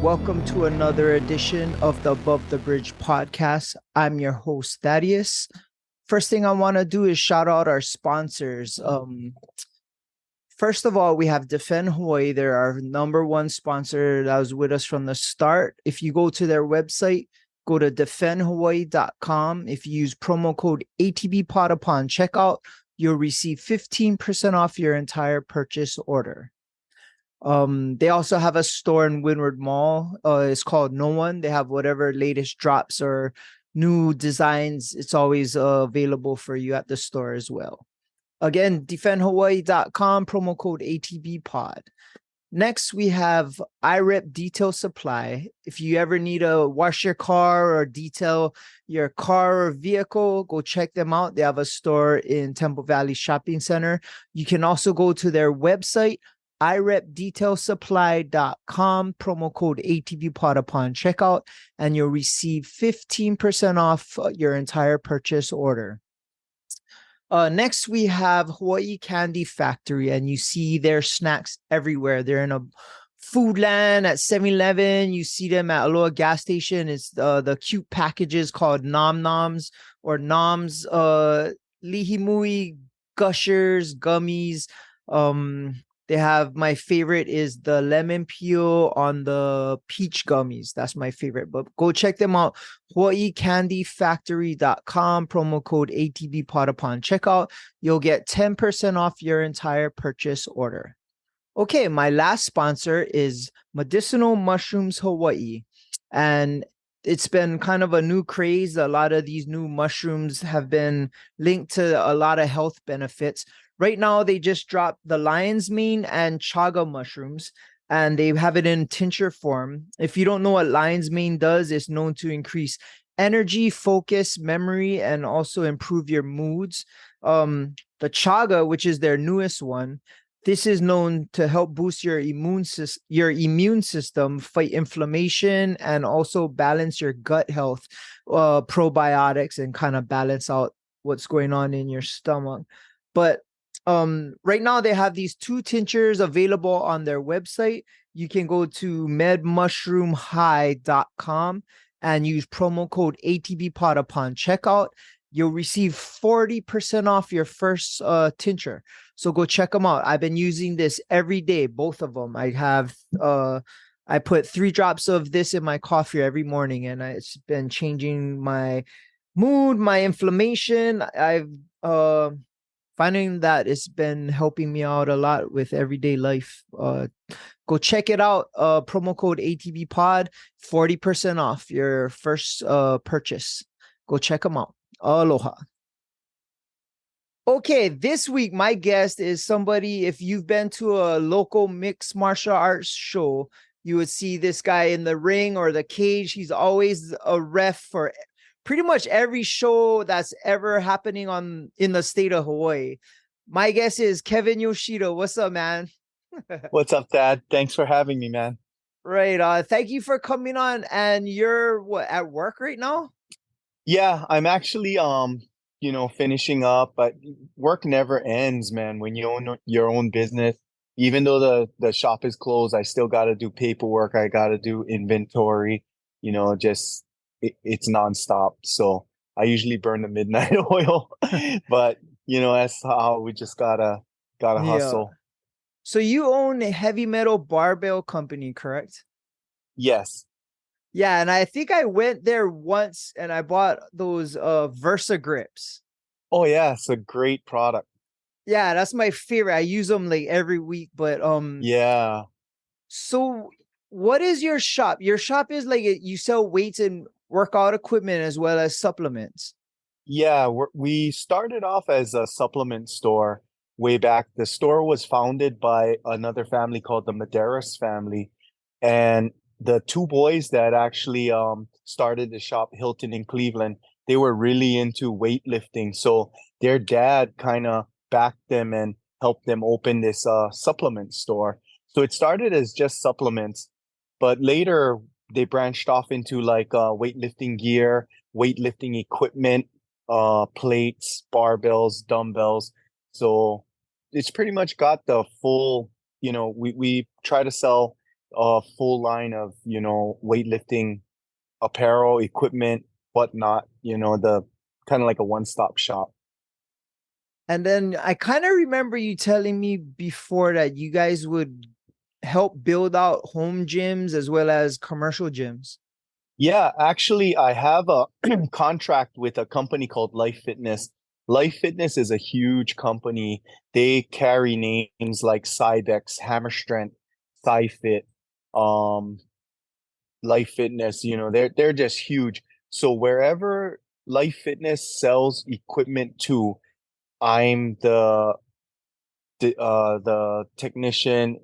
welcome to another edition of the Above the Bridge podcast. I'm your host, Thaddeus. First thing I want to do is shout out our sponsors. First of all, we have Defend Hawaii. They're our number one sponsor that was with us from the start. If you go to their website, go to defendhawaii.com. If you use promo code ATBPOD upon checkout, you'll receive 15% off your entire purchase order. They also have a store in Windward Mall. It's called No One. They have whatever latest drops or new designs. It's always available for you at the store as well. Again, defendhawaii.com, promo code ATBPOD. Next, we have IREP Detail Supply. If you ever need to wash your car or detail your car or vehicle, go check them out. They have a store in Temple Valley Shopping Center. You can also go to their website, irepdetailsupply.com, promo code ATBPOD upon checkout, and you'll receive 15% off your entire purchase order. Next, we have Hawaii Candy Factory, and you see their snacks everywhere. They're in a food land at 7-Eleven. You see them at a little gas station. It's the cute packages called Nom Noms or Noms, Lihimui, Gushers, Gummies. They have, my favorite is the lemon peel on the peach gummies. That's my favorite, but go check them out. HawaiiCandyFactory.com, promo code ATBPOD upon checkout. You'll get 10% off your entire purchase order. Okay, my last sponsor is Medicinal Mushrooms Hawaii. And it's been kind of a new craze. A lot of these new mushrooms have been linked to a lot of health benefits. Right now, they just dropped the lion's mane and chaga mushrooms, and they have it in tincture form. If you don't know what lion's mane does, it's known to increase energy, focus, memory, and also improve your moods. The chaga, which is their newest one, this is known to help boost your immune system, fight inflammation, and also balance your gut health, probiotics, and kind of balance out what's going on in your stomach. But right now they have these two tinctures available on their website. You can go to medmushroomhigh.com and use promo code ATBPOD upon checkout. You'll receive 40% off your first tincture. So go check them out. I've been using this every day, both of them. I put 3 drops of this in my coffee every morning, and it's been changing my mood, my inflammation. I've finding that it's been helping me out a lot with everyday life. Go check it out. Promo code ATBPOD, 40% off your first purchase. Go check them out. Aloha. Okay, this week, my guest is somebody, if you've been to a local mixed martial arts show, you would see this guy in the ring or the cage. He's always a ref for pretty much every show that's ever happening in the state of Hawaii. My guess is Kevin Yoshida. What's up, man? What's up, Dad? Thanks for having me, man. Right. Thank you for coming on. And you're at work right now? Yeah, I'm actually finishing up, but work never ends, man. When you own your own business, even though the shop is closed, I still got to do paperwork. I got to do inventory, just it's nonstop. So I usually burn the midnight oil, but that's how we just gotta hustle. So you own a heavy metal barbell company, correct? Yes. Yeah, and I think I went there once and I bought those Versa grips. Oh yeah, it's a great product. Yeah, that's my favorite. I use them like every week, but yeah. So what is your shop? Your shop is like you sell weights and workout equipment as well as supplements. Yeah, we started off as a supplement store way back. The store was founded by another family called the Medeiros family, and the 2 boys that actually started the shop, Hilton in Cleveland, they were really into weightlifting. So their dad kind of backed them and helped them open this supplement store. So it started as just supplements, but later they branched off into like weightlifting gear, weightlifting equipment, plates, barbells, dumbbells. So it's pretty much got the full, we try to sell a full line of, weightlifting apparel, equipment, whatnot, the kind of like a one-stop shop. And then I kind of remember you telling me before that you guys would help build out home gyms as well as commercial gyms. Yeah, actually, I have a contract with a company called Life Fitness. Life Fitness is a huge company. They carry names like Cybex, Hammer Strength, SciFit, um, Life Fitness. They're just huge. So wherever Life Fitness sells equipment to, I'm the technician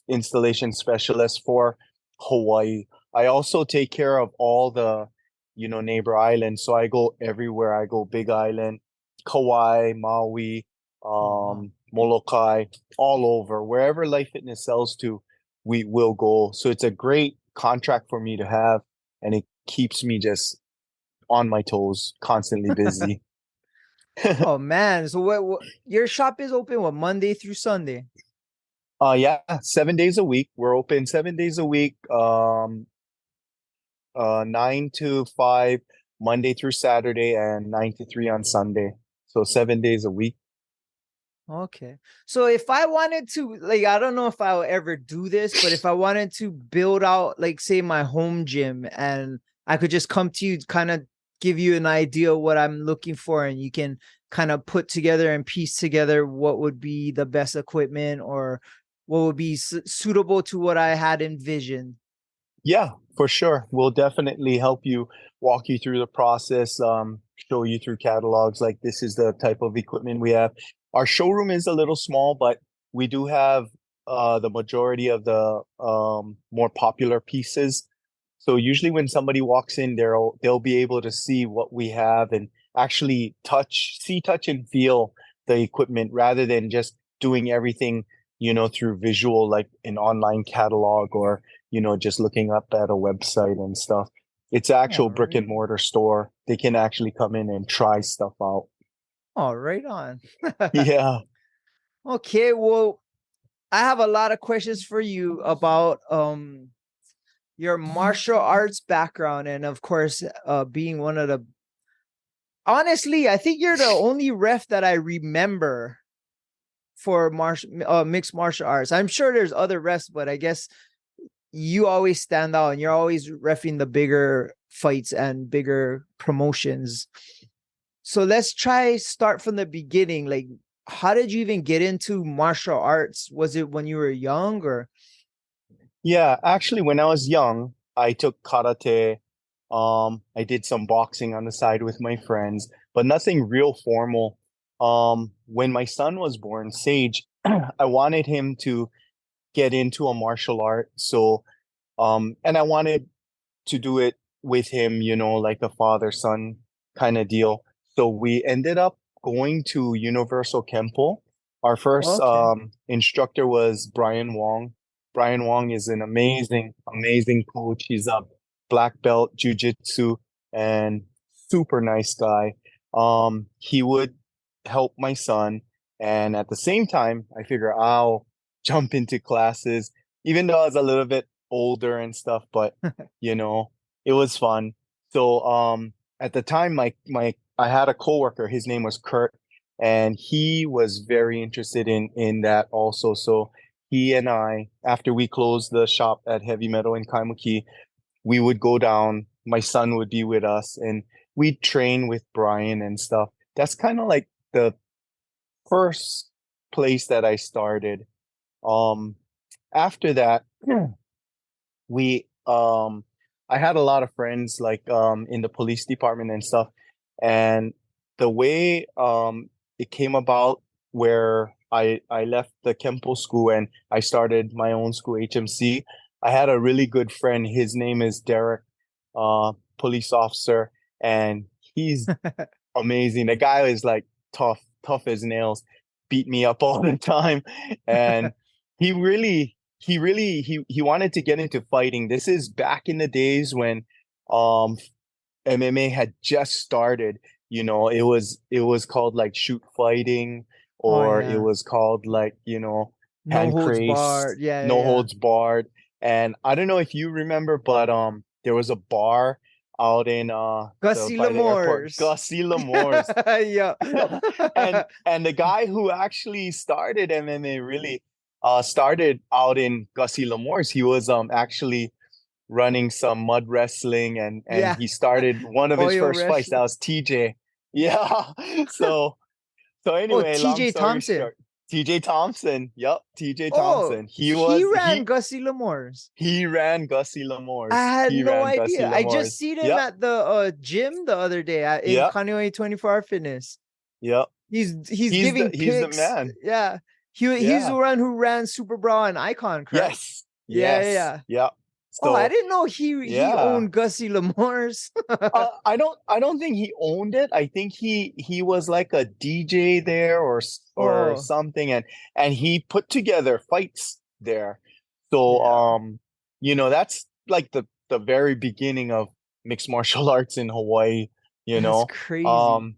installation specialist for Hawaii. I also take care of all the, neighbor islands. So I go everywhere. I go Big Island, Kauai, Maui, Oh, wow. Molokai, all over. Wherever Life Fitness sells to, we will go. So it's a great contract for me to have, and it keeps me just on my toes, constantly busy. Oh man. So what your shop is open what Monday through Sunday? Yeah, 7 days a week. We're open 7 days a week. 9 to 5 Monday through Saturday and 9 to 3 on Sunday. So 7 days a week. Okay. So if I wanted to, like, I don't know if I'll ever do this, but if I wanted to build out, like, say, my home gym and I could just come to you, kind of give you an idea of what I'm looking for, and you can kind of put together and piece together what would be the best equipment or what would be suitable to what I had envisioned. Yeah, for sure. We'll definitely help you, walk you through the process, show you through catalogs. Like, this is the type of equipment we have. Our showroom is a little small, but we do have the majority of the more popular pieces. So usually when somebody walks in, they'll be able to see what we have and actually touch and feel the equipment rather than just doing everything, through visual, like an online catalog or, just looking up at a website and stuff. It's All actual brick right. and mortar store. They can actually come in and try stuff out. All right on. Yeah. Okay, well, I have a lot of questions for you about your martial arts background, and of course being one of the, honestly, I think you're the only ref that I remember for mixed martial arts. I'm sure there's other refs, but I guess you always stand out and you're always refing the bigger fights and bigger promotions. So let's try start from the beginning. Like, how did you even get into martial arts? Was it when you were young or? Yeah, actually, when I was young, I took karate. I did some boxing on the side with my friends, but nothing real formal. When my son was born, Sage, I wanted him to get into a martial art. So, and I wanted to do it with him, like a father-son kind of deal. So we ended up going to Universal Kempo. Our first Okay. instructor was Brian Wong. Brian Wong is an amazing, amazing coach. He's a black belt jujitsu and super nice guy. He would help my son, and at the same time, I figure I'll jump into classes, even though I was a little bit older and stuff, but you know, it was fun. So at the time my I had a coworker, his name was Kurt, and he was very interested in that also. So he and I, after we closed the shop at Heavy Metal in Kaimuki, we would go down, my son would be with us, and we'd train with Brian and stuff. That's kind of like the first place that I started. Um After that, we I had a lot of friends like in the police department and stuff, and the way it came about where I left the Kempo school and I started my own school, HMC. I had a really good friend, his name is Derek, police officer, and he's amazing. The guy is like tough as nails, beat me up all the time, and he wanted to get into fighting. This is back in the days when um MMA had just started. It was called like shoot fighting, Oh or it yeah. was called like No hand holds craze, barred. Yeah, yeah, no yeah. holds barred. And I don't know if you remember, but there was a bar out in the Gussie by the airport, Lamores. Gussie Lamores. Yeah. And the guy who actually started MMA really started out in Gussie Lamores. He was actually running some mud wrestling, and Yeah. he started one of his Oil first fights. That wrestling. was TJ. Yeah. So so Oh, anyway, long TJ story Thompson. short, TJ Thompson. Yep, TJ Oh, Thompson. He he was ran Gussie Lamores. he ran Gussie I Lamores. had He no ran Gussie idea. I just Lamores. seen him Yep. at the gym the other day in Yep. Kaneohe 24-hour fitness. Yep. He's giving He's the pics. man. Yeah. He's the Yeah. one who ran Super Brawl and Icon, correct? Yes. Yeah, yeah, Yes. yeah. Yep. Oh, I So didn't know he yeah. owned Gussie Lamores. I don't think he owned it. I think he was like a DJ there or Oh, something, and he put together fights there. So yeah. that's like the very beginning of mixed martial arts in Hawaii, you That's know. crazy. Um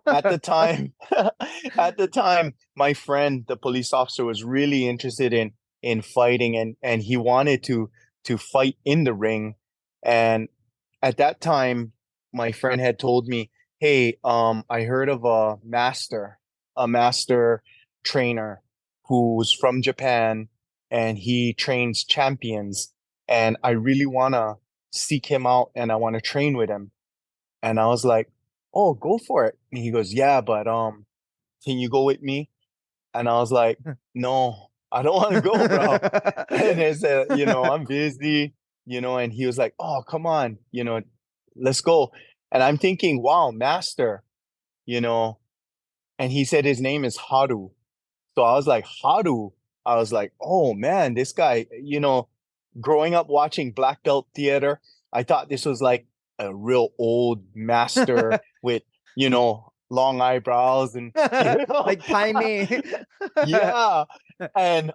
at the time at the time my friend, the police officer, was really interested in fighting, and he wanted to fight in the ring. And at that time my friend had told me, hey, I heard of a master trainer who's from Japan, and he trains champions, and I really want to seek him out, and I want to train with him. And I was like, oh, go for it. And he goes, yeah, but can you go with me? And I was like, no, I don't want to go, bro. And I said, I'm busy, and he was like, oh, come on, let's go. And I'm thinking, wow, master, you know, and he said his name is Haru. So I was like, Haru. I was like, oh man, this guy, growing up watching Black Belt theater, I thought this was like a real old master with, long eyebrows and, Like Paime. yeah. And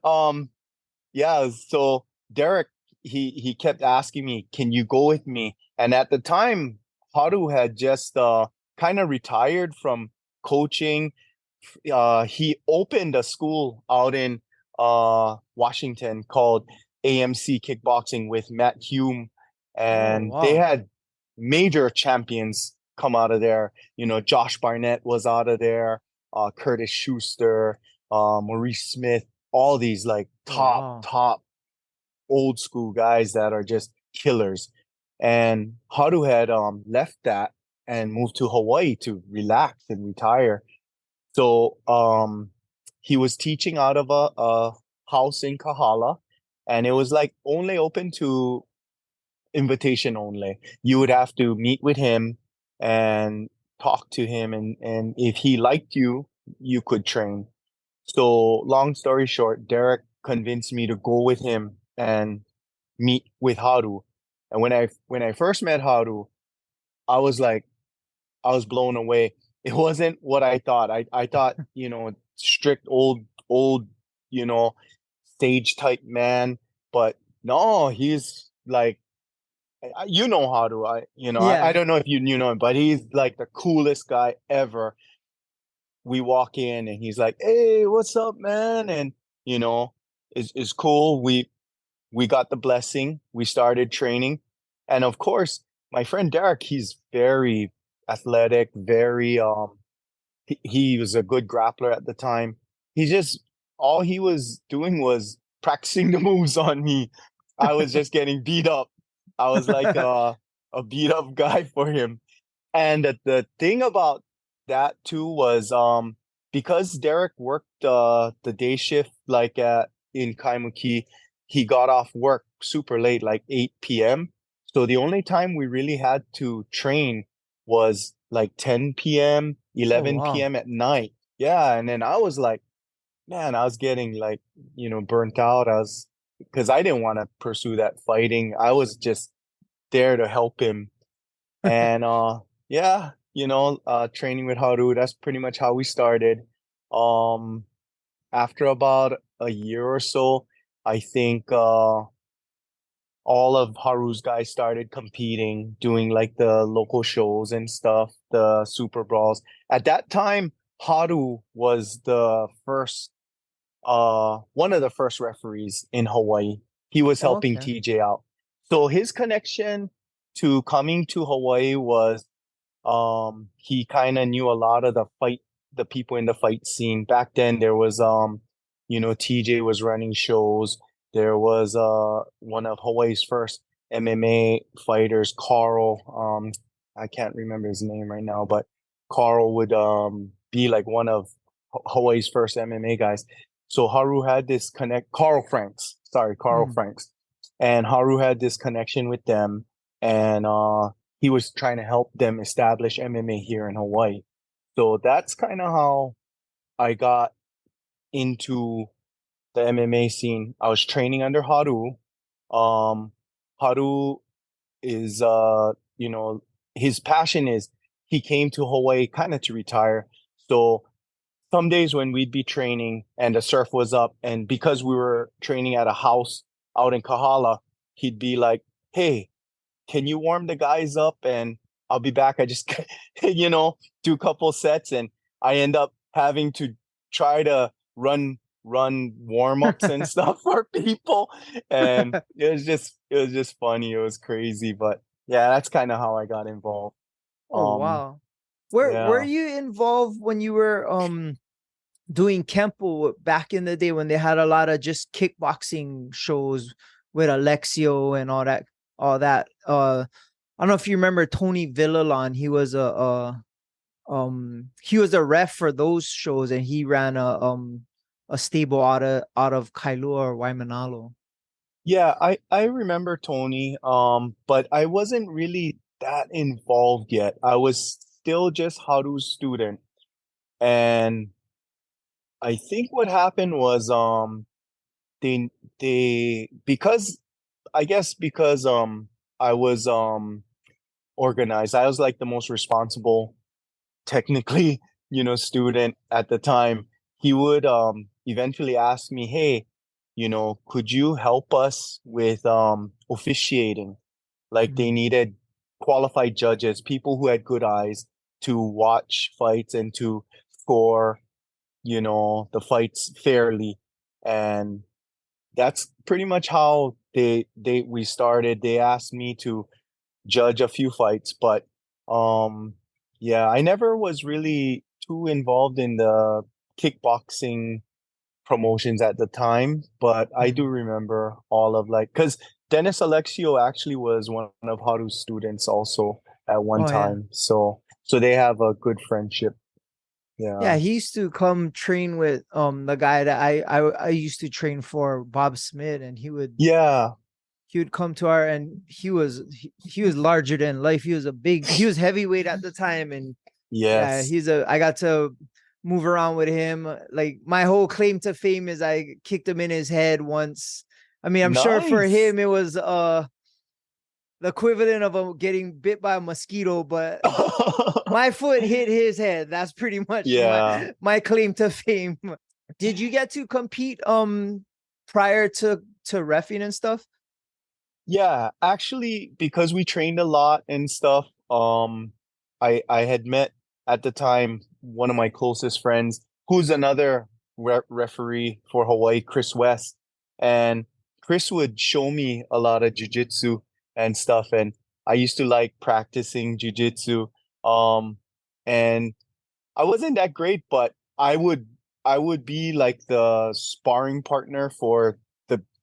yeah, so Derek, he kept asking me, can you go with me? And at the time, Haru had just kind of retired from coaching. He opened a school out in Washington called AMC Kickboxing with Matt Hume, Oh, and they wow. had major champions come out of there. Josh Barnett was out of there, Curtis Schuster, Maurice Smith, all these like Oh, wow. top old school guys that are just killers. And Haru had left that and moved to Hawaii to relax and retire. So he was teaching out of a house in Kahala, and it was like only open to invitation only. You would have to meet with him and talk to him, and if he liked you, you could train. So long story short, Derek convinced me to go with him and meet with Haru. And when I first met Haru, I was like, I was blown away. It wasn't what I thought. I thought, strict old, you know, stage type man, but no, he's like, Haru. I Yeah. don't know if you know him, but he's like the coolest guy ever. We walk in and he's like, "Hey, what's up, man?" And it's cool. We got the blessing. We started training, and of course, my friend Derek, he's very athletic, very he was a good grappler at the time. He just all he was doing was practicing the moves on me. I was just getting beat up. I was like a beat up guy for him. And the thing about that too was because Derek worked the day shift like at in Kaimuki, he got off work super late, like 8 p.m. So the only time we really had to train was like 10 p.m., Oh, 11 wow. p.m. at night. Yeah, and then I was like, man, I was getting like, burnt out. I was because I didn't want to pursue that fighting. I was just there to help him. And yeah, training with Haru, that's pretty much how we started. Um After about a year or so, I think all of Haru's guys started competing, doing like the local shows and stuff, the Super Brawls. At that time, Haru was the first one of the first referees in Hawaii. He was helping Okay. TJ out. So his connection to coming to Hawaii was he kind of knew a lot of the people in the fight scene. Back then there was TJ was running shows. There was one of Hawaii's first MMA fighters, Carl. I can't remember his name right now, but Carl would be like one of Hawaii's first MMA guys. So Haru had this Carl Franks, sorry, Carl Mm. Franks. And Haru had this connection with them, and he was trying to help them establish MMA here in Hawaii. So that's kind of how I got into the MMA scene. I was training under Haru. Um, Haru is, his passion is he came to Hawaii kind of to retire. So some days when we'd be training and the surf was up, and because we were training at a house out in Kahala, he'd be like, "Hey, can you warm the guys up and I'll be back." I just, do a couple sets, and I end up having to try to run warm-ups and stuff for people. And it was just funny. It was crazy. But yeah, that's kind of how I got involved. Oh wow. Were Yeah. you involved when you were doing Kempo back in the day when they had a lot of just kickboxing shows with Alexio and all that. I don't know if you remember Tony Villalon. He was a ref for those shows, and he ran a stable out of Kailua or Waimanalo. Yeah, I remember Tony, but I wasn't really that involved yet. I was still just Haru's student. And I think what happened was they they because I guess because I was organized. I was like the most responsible technically, student at the time. He would eventually ask me, "Hey, could you help us with officiating?" Like they Mhm. needed qualified judges, people who had good eyes to watch fights and to score, the fights fairly. And that's pretty much how we started. They asked me to judge a few fights, but um yeah, I never was really too involved in the kickboxing promotions at the time, but I do Mhm. remember all of like because Dennis Alexio actually was one of Haru's students also at one Oh yeah. time. So they have a good friendship. Yeah, Yeah. he used to come train with the guy that I used to train for, Bob Smith, and Yeah. he would come to our, and he was larger than life. He was heavyweight at the time, and yeah, Yes. I got to move around with him. Like my whole claim to fame is I kicked him in his head once. I mean, I'm sure for Nice. him it was the equivalent of getting bit by a mosquito, but my foot hit his head. That's pretty much my Yeah. my claim to fame. Did you get to compete prior to reffing and stuff? Yeah, actually, because we trained a lot and stuff, I had met at the time one of my closest friends, who's another referee for Hawaii, Chris West, and Chris would show me a lot of jujitsu and stuff, and I used to like practicing jujitsu, and I wasn't that great, but I would be like the sparring partner for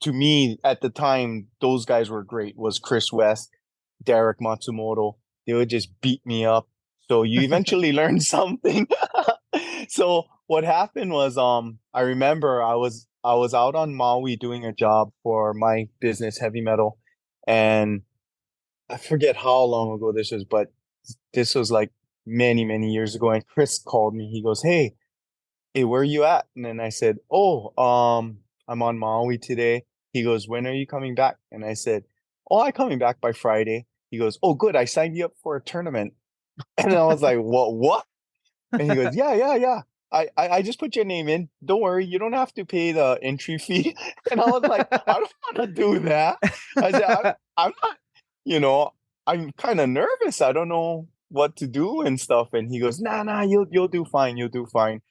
to me at the time, those guys were great. Was Chris West, Derek Matsumoto. They would just beat me up. So you eventually learn something. So what happened was I remember I was out on Maui doing a job for my business, Heavy Metal, and I forget how long ago this was, but this was like many, many years ago. And Chris called me. He goes, "Hey, where are you at?" And then I said, "Oh, I'm on Maui today." He goes, "When are you coming back?" And I said, "Oh, I'm coming back by Friday." He goes, "Oh, good. I signed you up for a tournament." And I was like, What?" And he goes, "Yeah, yeah, yeah. I just put your name in. Don't worry, you don't have to pay the entry fee." And I was like, "I don't want to do that." I said, I'm not, you know, I'm kind of nervous. I don't know what to do and stuff." And he goes, "Nah, nah, you'll do fine. You'll do fine."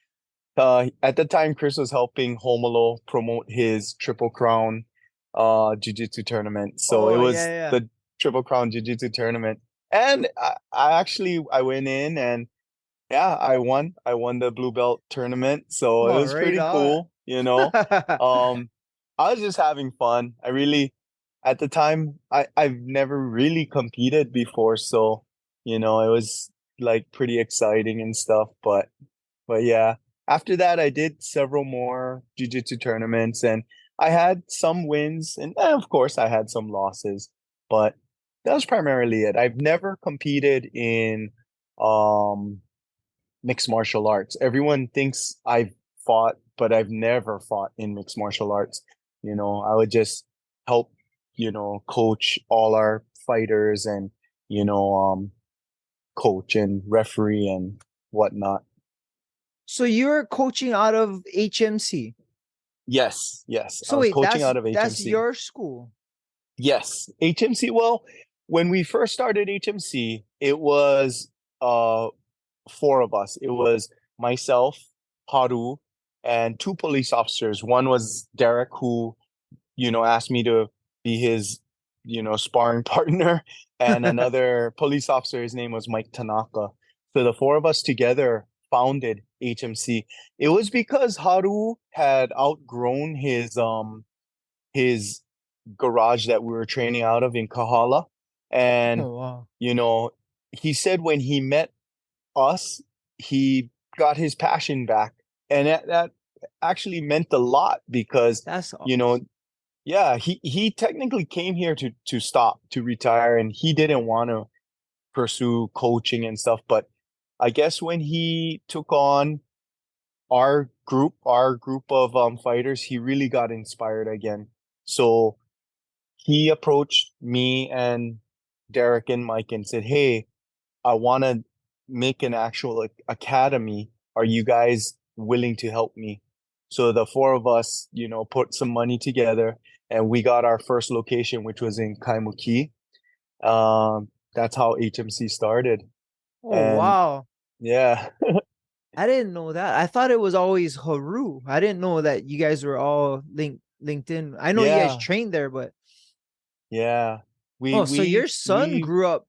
At the time, Chris was helping Homolo promote his Triple Crown jiu-jitsu tournament. So it Oh, was yeah. the Triple Crown Jiu-Jitsu tournament. And I went in and yeah, I won the blue belt tournament. So it Oh, was right pretty on. cool, you know. Um I was just having fun. I really at the time I've never really competed before, so it was like pretty exciting and stuff, but yeah, after that, I did several more jiu-jitsu tournaments and I had some wins and of course I had some losses, but that was primarily it. I've never competed in um mixed martial arts. Everyone thinks I've fought, but I've never fought in mixed martial arts. I would just help, coach all our fighters and, you know, um, coach and referee and whatnot. So you're coaching out of HMC. Yes, yes. I So was wait, coaching that's out of that's HMC. your school. Yes, HMC. Well, when we first started HMC, it was uh four of us. It was myself, Haru, and two police officers. One was Derek, who, asked me to be his, sparring partner, and another police officer, his name was Mike Tanaka. So the four of us together founded HMC. It was because Haru had outgrown his garage that we were training out of in Kahala. And, Oh, wow. you know, he said when he met us, he got his passion back. And that actually meant a lot because, That's you awesome. know, yeah, he technically came here to retire, and he didn't want to pursue coaching and stuff. But I guess when he took on our group of fighters, he really got inspired again. So he approached me and Derek and Mike and said, "Hey, I want to make an actual academy. Are you guys willing to help me?" So the four of us, put some money together and we got our first location, which was in Kaimuki. That's how HMC started. Oh, And wow. yeah, I didn't know that. I thought it was always Haru. I didn't know that you guys were all linked in. I know you guys yeah, trained there, but yeah. We oh, so your we son we grew up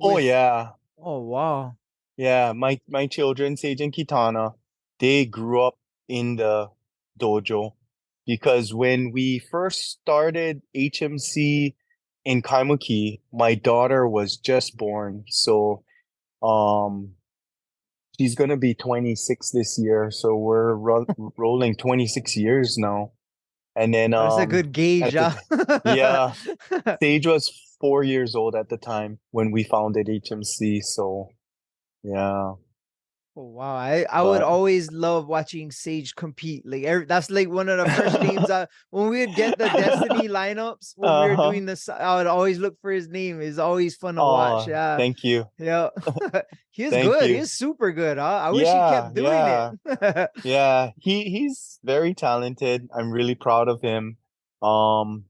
oh with yeah. oh, wow. Yeah, my children, Sage and Kitana, they grew up in the dojo because when we first started HMC in Kaimuki, my daughter was just born. So um she's gonna be 26 this year. So we're rolling 26 years now. And then That's a good gauge, at the huh? t yeah, Sage was 4 years old at the time when we founded HMC. So yeah, Oh, wow. I would but always love watching Sage compete. Like that's like one of the first names when we would get the Destiny lineups when we were uh-huh. doing this, I would always look for his name. It's always fun to watch. Oh, Yeah. thank you. Yeah. He is Thank good. He you. is super good, huh? I wish he Yeah, kept doing it. yeah. Yeah, he's very talented. I'm really proud of him. Um,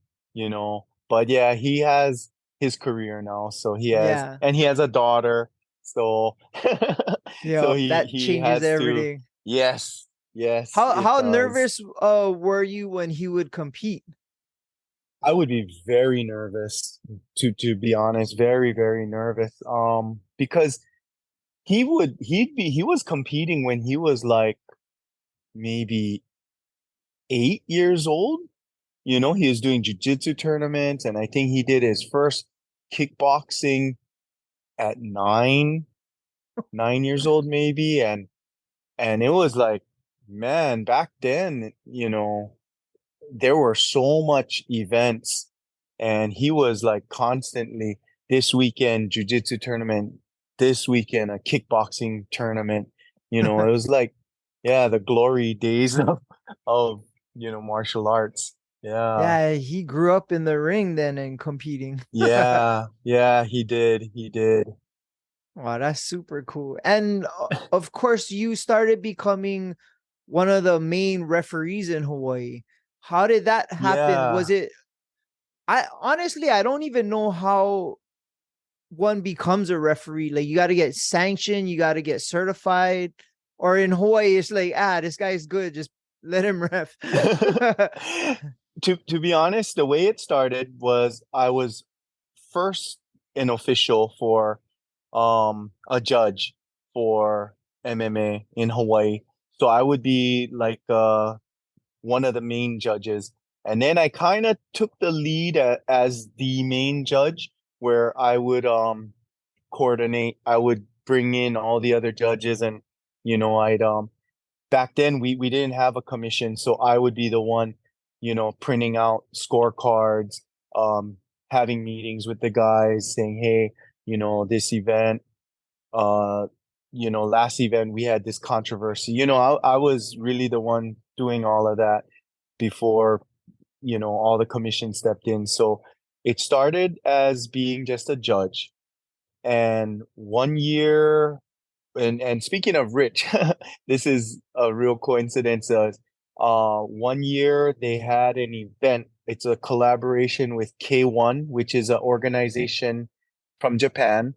but yeah, he has his career now. So Yeah. he has a daughter. So so Yeah. he That he changes has to, everything. yes, yes, it How does. nervous were you when he would compete? I would be very nervous to be honest, very, very nervous. Because he was competing when he was like maybe 8 years old. He was doing jujitsu tournaments, and I think he did his first kickboxing at 9 years old maybe, and it was like, man, back then, there were so much events, and he was like constantly this weekend jujitsu tournament, this weekend a kickboxing tournament. It was like, yeah, the glory days of martial arts. Yeah. Yeah, he grew up in the ring then and competing. Yeah, yeah, he did. He did. Wow, that's super cool. And of course, you started becoming one of the main referees in Hawaii. How did that happen? Was Yeah. it, I honestly, I don't even know how one becomes a referee. Like, you got to get sanctioned, you got to get certified. Or in Hawaii, it's like, this guy's good. Just let him ref. to be honest, the way it started was I was first an official for a judge for MMA in Hawaii. So I would be like one of the main judges. And then I kind of took the lead as the main judge, where I would coordinate, I would bring in all the other judges, and I'd back then we didn't have a commission, so I would be the one, printing out scorecards, um, having meetings with the guys saying, hey, this event, uh, last event we had this controversy. I was really the one doing all of that before, all the commission stepped in. So it started as being just a judge. And one year, and speaking of Rich, this is a real coincidence. One year they had an event. It's a collaboration with K1, which is an organization from Japan,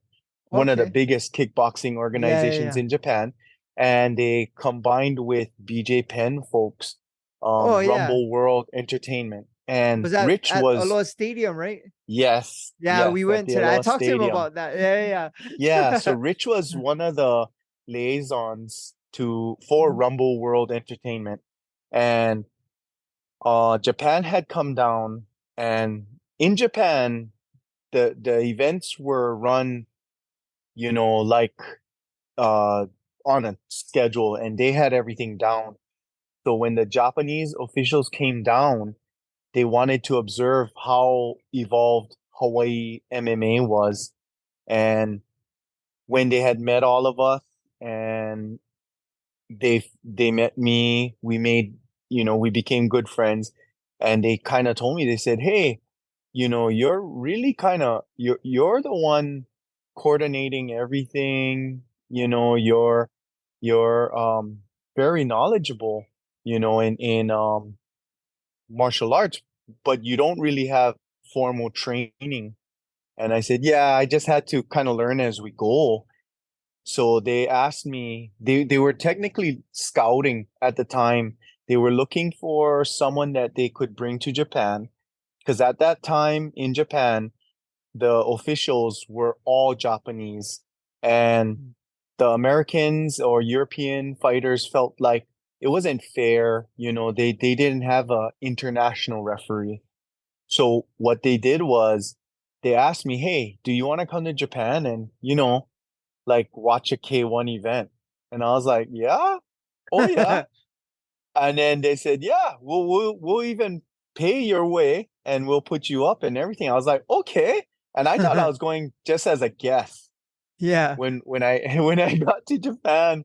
one of the Okay. biggest kickboxing Yeah, yeah, organizations yeah. in Japan. And they combined with BJ Penn folks, Oh yeah. Rumble World Entertainment. And Was that Rich at was, Aloha Stadium, right? yes, Yeah, yes, we at went the to that. I Aloha talked to him Stadium. about that. Yeah, Yeah, so yeah, Rich was one of the liaisons for yeah. Rumble World Entertainment. And Japan had come down, and in Japan the events were run, like uh on a schedule, and they had everything down. So when the Japanese officials came down, they wanted to observe how evolved Hawaii MMA was. And when they had met all of us, and they met me, we became good friends. And they kind of told me, they said, hey, you're really you're the one coordinating everything. You're very knowledgeable, in martial arts, but you don't really have formal training. And I said, yeah, I just had to kind of learn as we go. So they asked me, they were technically scouting at the time. They were looking for someone that they could bring to Japan, because at that time in Japan, the officials were all Japanese, and the Americans or European fighters felt like it wasn't fair. They didn't have a international referee. So what they did was they asked me, hey, do you want to come to Japan and, like watch a K1 event? And I was like, yeah, oh yeah. And then they said, yeah, we'll even pay your way and we'll put you up and everything. I was like, okay. And I thought I was going just as a guest. Yeah. When I when I got to Japan,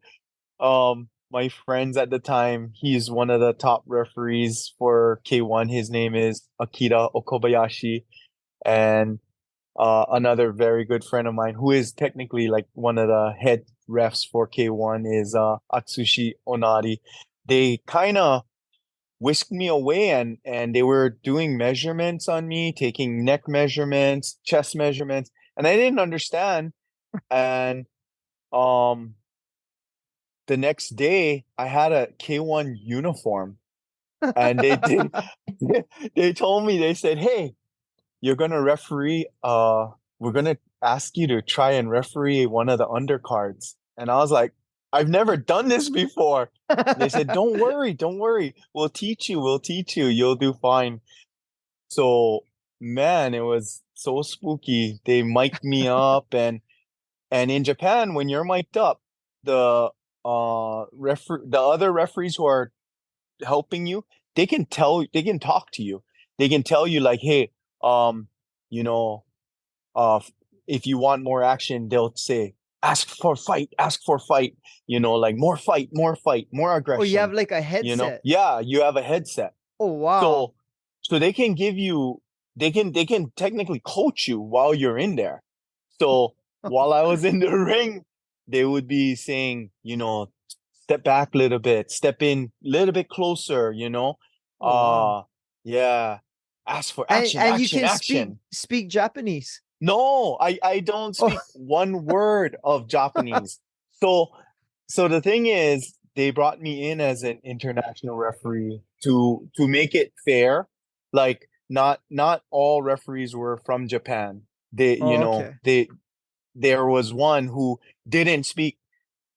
my friends at the time, he's one of the top referees for K1. His name is Akira Okobayashi. And another very good friend of mine, who is technically like one of the head refs for K1, is Atsushi Onari. They kind of whisked me away, and they were doing measurements on me, taking neck measurements, chest measurements, and I didn't understand. And um the next day I had a K1 uniform, and they told me, they said, "Hey, you're gonna referee. We're gonna ask you to try and referee one of the undercards." And I was like, I've never done this before. They said, don't worry. We'll teach you. We'll teach you. You'll do fine. So, man, it was so spooky. They mic'd me up, and in Japan, when you're mic'd up, the the other referees who are helping you, they can talk to you. They can tell you like, hey, um, you know, uh, if you want more action, they'll say, ask for fight, like more fight, more Oh, you have aggression, like a headset. Yeah, you have a headset. Oh, wow. So, they can give you, they can technically coach you while you're in there. So while I was in the ring, they would be saying, step back a little bit, step in a little bit closer, Oh, wow. uh yeah, ask for And action, and you action, can speak action. speak Japanese. No, I don't Oh, speak one word of Japanese. So the thing is, they brought me in as an international referee to make it fair. Like not all referees were from Japan. They, Oh, okay. there was one who didn't speak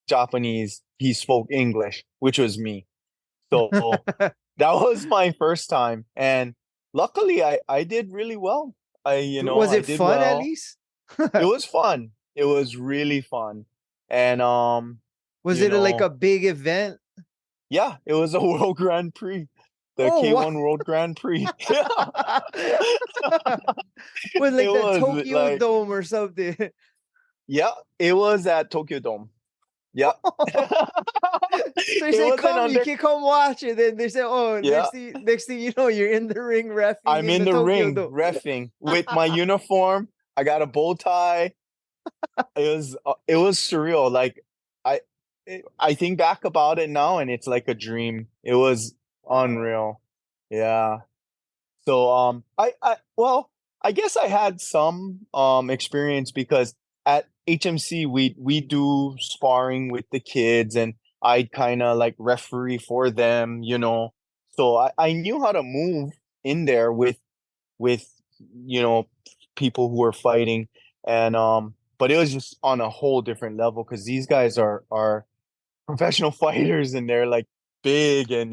Japanese. He spoke English, which was me. So that was my first time, and luckily I did really well. Was I it did fun at well. least? It was fun. It was really fun. And Was you it like a know, big event? yeah, it was a World Grand Prix, the Oh, wow. K1 World Grand Prix. Yeah. With like It the was Tokyo like, Dome or something. yeah, it was at Tokyo Dome. Yeah. So they It say, wasn't "Come, you under, can come watch it." Then they say, "Oh, yeah. next thing you know, you're in the ring refing I'm in in the the Tokyo ring Dome." reffing with my uniform. I got a bow tie. It was surreal. Like I I think back about it now and it's like a dream. It was unreal. Yeah. So I well, I guess I had some experience because at HMC we do sparring with the kids and I'd kind of like referee for them, you know. So I knew how to move in there with you know people who were fighting and but it was just on a whole different level because these guys are professional fighters and they're like big and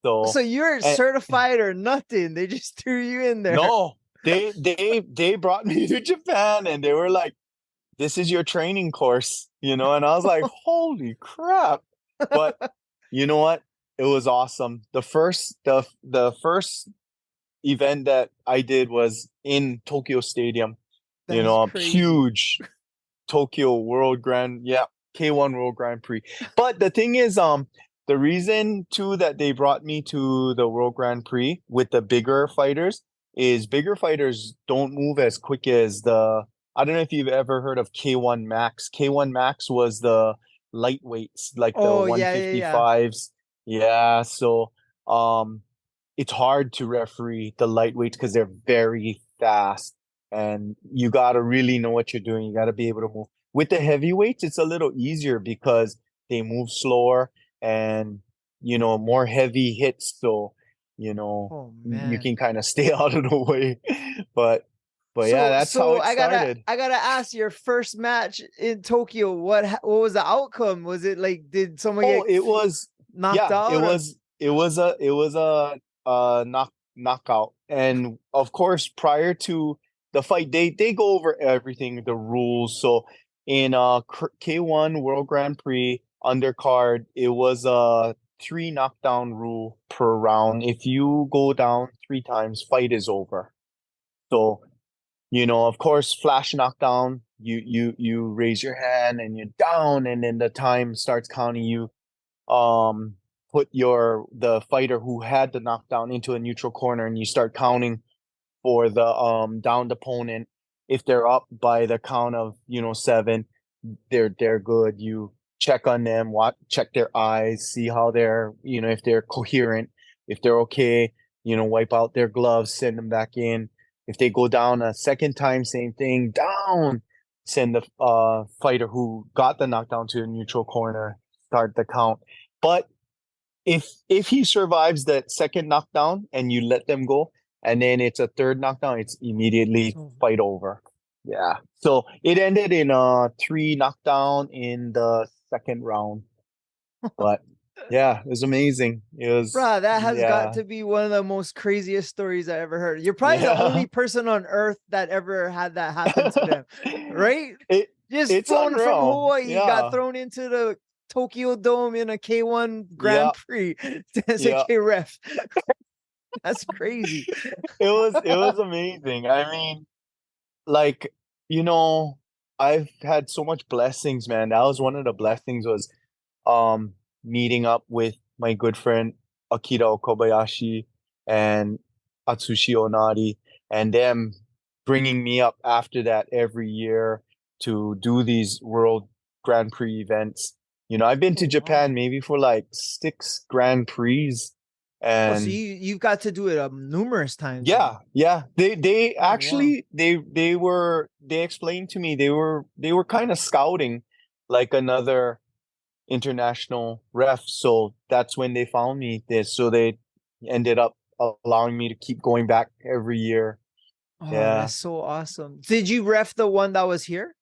so So you're and certified or nothing? They just threw you in there. no, they brought me to Japan and they were like, this is your training course, and I was like, holy crap. But you know what, it was awesome. The first event that I did was in Tokyo Stadium, That's a crazy. huge Tokyo yeah, K1 World Grand Prix. But the thing is, the reason too that they brought me to the World Grand Prix with the bigger fighters is bigger fighters don't move as quick as I don't know if you've ever heard of K1 Max. K1 Max was the lightweights, like the Oh yeah, yeah, yeah. 155s. Yeah, so um it's hard to referee the lightweights because they're very fast and you got to really know what you're doing. You got to be able to move. With the heavyweights, it's a little easier because they move slower and, more heavy hits. So, Oh you man. can kind of stay out of the way. But, but yeah, So that's how so it started. I gotta ask, your first match in Tokyo, what was the outcome? Was it like, did someone Oh, get it was, knocked yeah, out or? it was a knockout. And of course, prior to the fight, they go over everything, the rules. So in K1 World Grand Prix undercard, it was a three knockdown rule per round. If you go down three times, fight is over. So of course, flash knockdown, you raise your hand and you're down, and then the time starts counting. You um put the fighter who had the knockdown into a neutral corner and you start counting for the downed opponent. If they're up by the count of, seven, they're good. You check on them, check their eyes, see how they're, if they're coherent, if they're okay, wipe out their gloves, send them back in. If they go down a second time, same thing, down, send the fighter who got the knockdown to a neutral corner, start the count. But if he survives that second knockdown and you let them go, and then it's a third knockdown, it's immediately So, fight over. Yeah. So it ended in a three knockdown in the second round. But yeah, it was amazing. It was bruh, that has got yeah. to be one of the most craziest stories I ever heard. You're probably the Yeah. only person on earth that ever had that happen to them, right? it Just it's flown from unreal. Hawaii, got Yeah. thrown into the Tokyo Dome in a K1 Yeah. Grand Prix as a Yeah. K ref. That's crazy. It was amazing. I mean, like, you know, I've had so much blessings, man. That was one of the blessings was um meeting up with my good friend Akira Kobayashi and Atsushi Onari and them bringing me up after that every year to do these World Grand Prix events. I've been Oh to wow. Japan maybe for like six Grand Prix Oh, so and you've got to do it numerous times then. yeah, yeah. They Oh wow. actually they explained to me they were kind of scouting like another international ref. So that's when they found me this. So they ended up allowing me to keep going back every year. Oh, Yeah. that's so awesome. Did you ref the one that was here?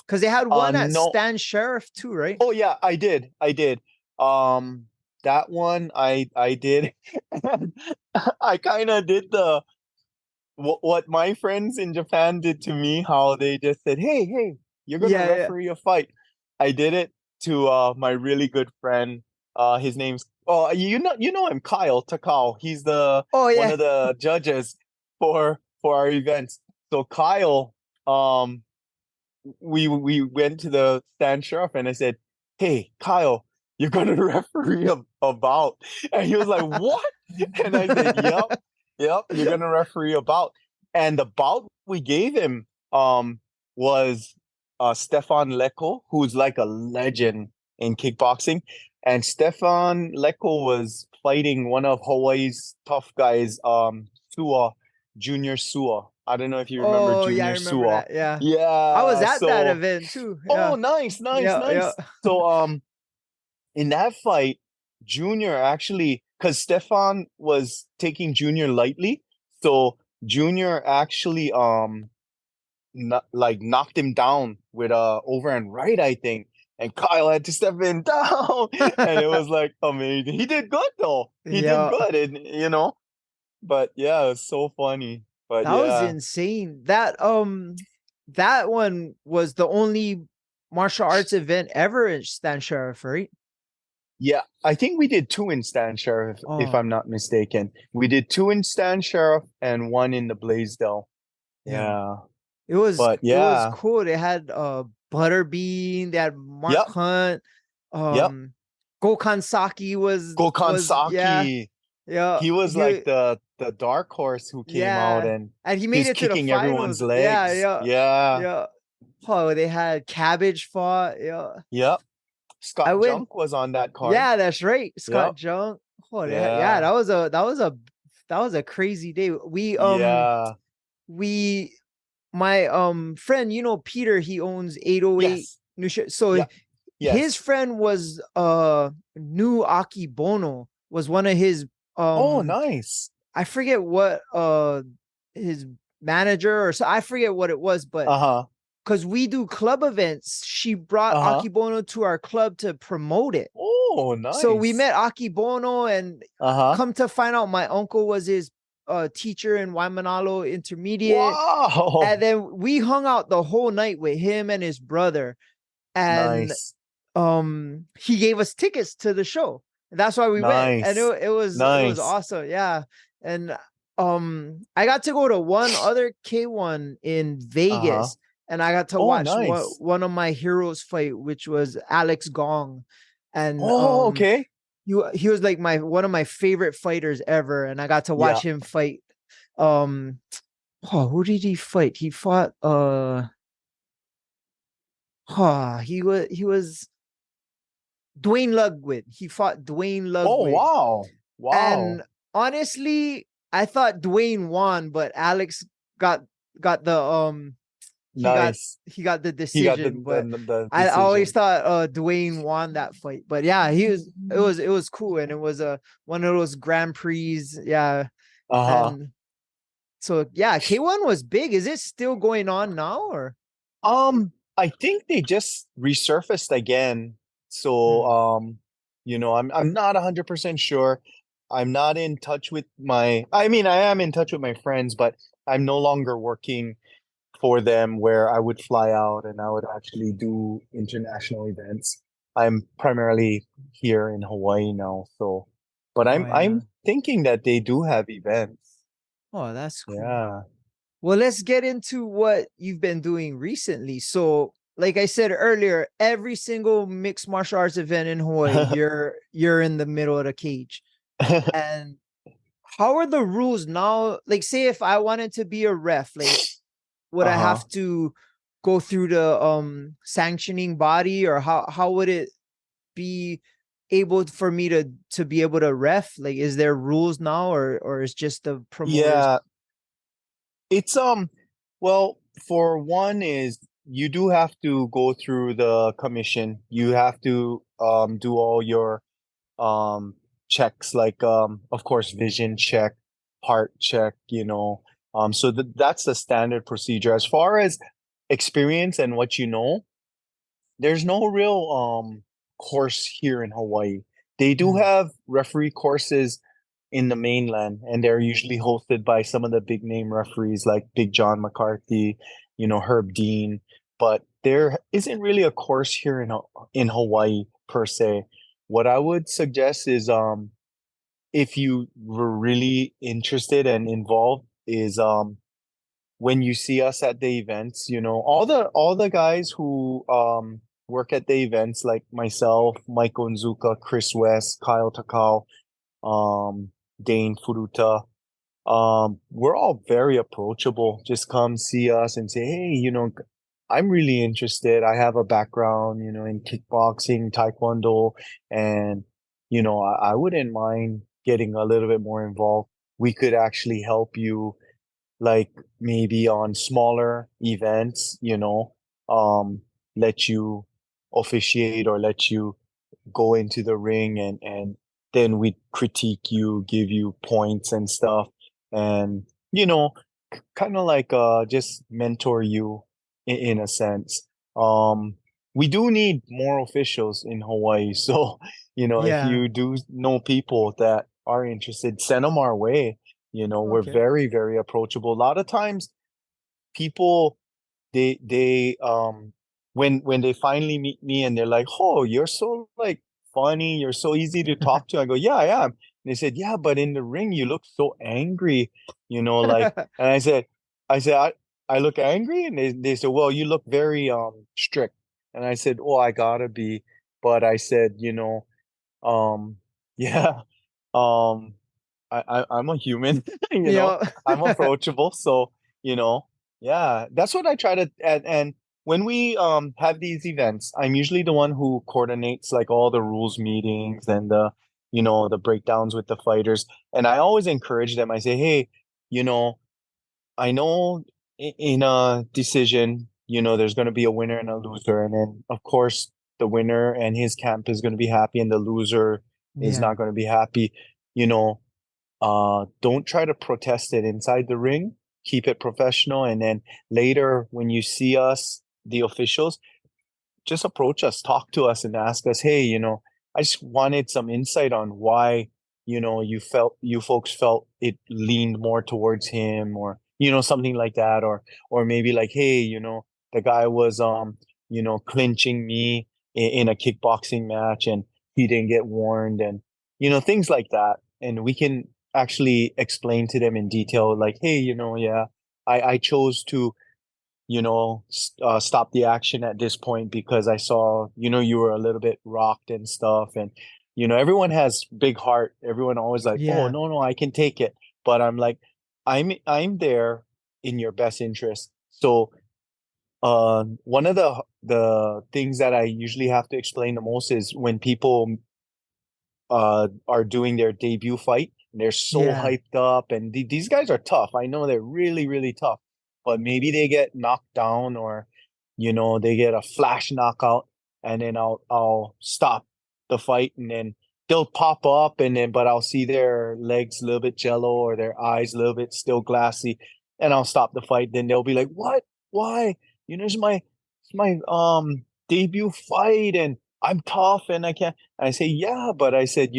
Because they had one at No. Stan Sheriff too, right? Oh yeah, I did. I did. Um, that one I did. And I kind of did the what my friends in Japan did to me, how they just said, "Hey, hey, you're gonna Yeah, yeah. referee a fight." I did it to my really good friend. His name's you know him, Kyle Takao. He's the Oh one yeah. of the judges for our events. So Kyle, um, we went to the stand sheriff and I said, "Hey, Kyle, you're gonna referee a bout," and he was like, "What?" And I said, "Yep, yep, you're gonna referee a bout." And the bout we gave him was Stefan Leko, who's like a legend in kickboxing, and Stefan Leko was fighting one of Hawaii's tough guys, Sua, Junior Sua. I don't know if you remember Oh yeah, I Junior remember Sua. that. Yeah. I was Yeah, at that so event too. oh Yeah. nice, nice, Yeah, yeah. nice. So in that fight, Junior actually, because Stefan was taking Junior lightly, so Junior actually knocked him down with a overhand right, I think. And Kyle had to step in down. And it was like amazing. He did good though. He did Yeah. good. And but yeah, it was so funny. But That was yeah. insane. That one was the only martial arts event ever in Stan Sheriff, right? Yeah, I think we did two in Stan Sheriff, if Oh, I'm not mistaken. We did two in Stan Sheriff and one in the Blaisdell. yeah. Yeah. It was But it was yeah. cool. They had Butterbean, they had Mark Yep. Hunt, Yep. um Gokhan Saki Gokhan was yeah, Saki. yeah. He was like He the dark horse who came out yeah. and And he he made was it to the kicking everyone's finals. Yeah, legs. yeah, Yeah. yeah. Oh, they had Cabbage fought. Yeah. Yep. I Scott went. Junk was on that card. Yeah, that's right. Yep. Scott Junk. Oh, yeah, Yeah. that was a crazy day. Yeah. We my friend, Peter, he owns 808 Yes. New Shit. So Yep. his Yes. friend was New Aki Bono was one of his Oh, um nice. I forget what his manager or so I forget what it was, but Uh-huh. because we do club events, she brought Uh-huh. Akibono to our club to promote it. Oh, So we nice. met Akibono, and Uh-huh. come to find out, my uncle was his teacher in Waimanalo Intermediate. And Wow. then we hung out the whole night with him and his brother. And Nice. he gave us tickets to the show. That's why we went. And Nice. it was Nice. awesome. Yeah. And I got to go to one other K1 in Uh-huh. Vegas, and I got to Oh, watch nice. one of my heroes fight, which was Alex Gong. And Oh, okay. he was like my one of my favorite fighters ever, and I got to Yeah. watch him fight. Who did he fight? He fought he was Dwayne Ludwig. He fought Dwayne Oh, Ludwig. wow. And Wow. honestly, I thought Dwayne won, but Alex got got the Nice. he got the He got decision. But the I always decision. thought Dwayne won that fight. But yeah, it was cool, and it was one of those Grand Prix. Yeah. Uh-huh. And so yeah, K1 was big. Is it still going on now, or I think they just resurfaced again. So, Hmm. I'm not 100% sure. I'm not in touch with I mean, I am in touch with my friends, but I'm no longer working for them where I would fly out and I would actually do international events. I'm primarily here in Hawaii now, so but Oh I'm yeah. thinking that they do have events. Oh, that's cool. Yeah. Well, let's get into what you've been doing recently. So, like I said earlier, every single mixed martial arts event in Hawaii, you're in the middle of the cage. And how are the rules now? Like, say if I wanted to be a ref, like, would I Uh-huh. have to go through the sanctioning body, or how would it be able for me to be able to ref? Like, is there rules now, or is just the promoters? Yeah, it's well, for one is you do have to go through the commission. You have to do all your um checks like of course vision check, heart check, so that's the standard procedure. As far as experience and what there's no real course here in Hawaii. They do Mm. have referee courses in the mainland, and they're usually hosted by some of the big name referees like Big John McCarthy, Herb Dean. But there isn't really a course here in Hawaii per se. What I would suggest is if you were really interested and involved is when you see us at the events, all the guys who work at the events like myself, Mike Onzuka, Chris West, Kyle Takao, um, Dane Furuta, we're all very approachable. Just come see us and say, hey, I'm really interested. I have a background, in kickboxing, taekwondo, and I wouldn't mind getting a little bit more involved. We could actually help you, like maybe on smaller events, let you officiate or let you go into the ring, and then we critique you, give you points and stuff, and kind of like just mentor you in a sense. Um we do need more officials in Hawaii, so if Yeah. you do know people that are interested, send them our way. We're Okay. very, very approachable. A lot of times people, they when they finally meet me and they're like, oh, you're so like funny, you're so easy to talk to. I go, yeah, I am. And they said, yeah, but in the ring you look so angry, like. And I said, I look angry. And they said, well, you look very strict. And I said, oh, I gotta be. But I said, um yeah, um I'm a human, Yeah. I'm approachable. So, you know, yeah, that's what I try to, and when we have these events, I'm usually the one who coordinates like all the rules meetings and the breakdowns with the fighters. And I always encourage them. I say, hey, you know, I know in a decision, there's going to be a winner and a loser. And then, of course, the winner and his camp is going to be happy, and the loser is Yeah. not going to be happy. You know, don't try to protest it inside the ring. Keep it professional. And then later, when you see us, the officials, just approach us, talk to us, and ask us, hey, I just wanted some insight on why, you folks felt it leaned more towards him, or, something like that. Or maybe like, hey, the guy was, clinching me in a kickboxing match and he didn't get warned, and, things like that. And we can actually explain to them in detail, like, hey, yeah, I chose to stop the action at this point because I saw, you were a little bit rocked and stuff. And, everyone has big heart. Everyone always like, oh, Yeah. no, no, I can take it. But I'm like, I'm there in your best interest. So, one of the things that I usually have to explain the most is when people are doing their debut fight. And they're so Yeah. hyped up, and these guys are tough. I know they're really, really tough, but maybe they get knocked down, or they get a flash knockout, and then I'll stop the fight, and then they'll pop up, and then but I'll see their legs a little bit jello or their eyes a little bit still glassy, and I'll stop the fight. Then they'll be like, "What? Why? It's my debut fight, and I'm tough, and I can't." And I say, "Yeah, but I said,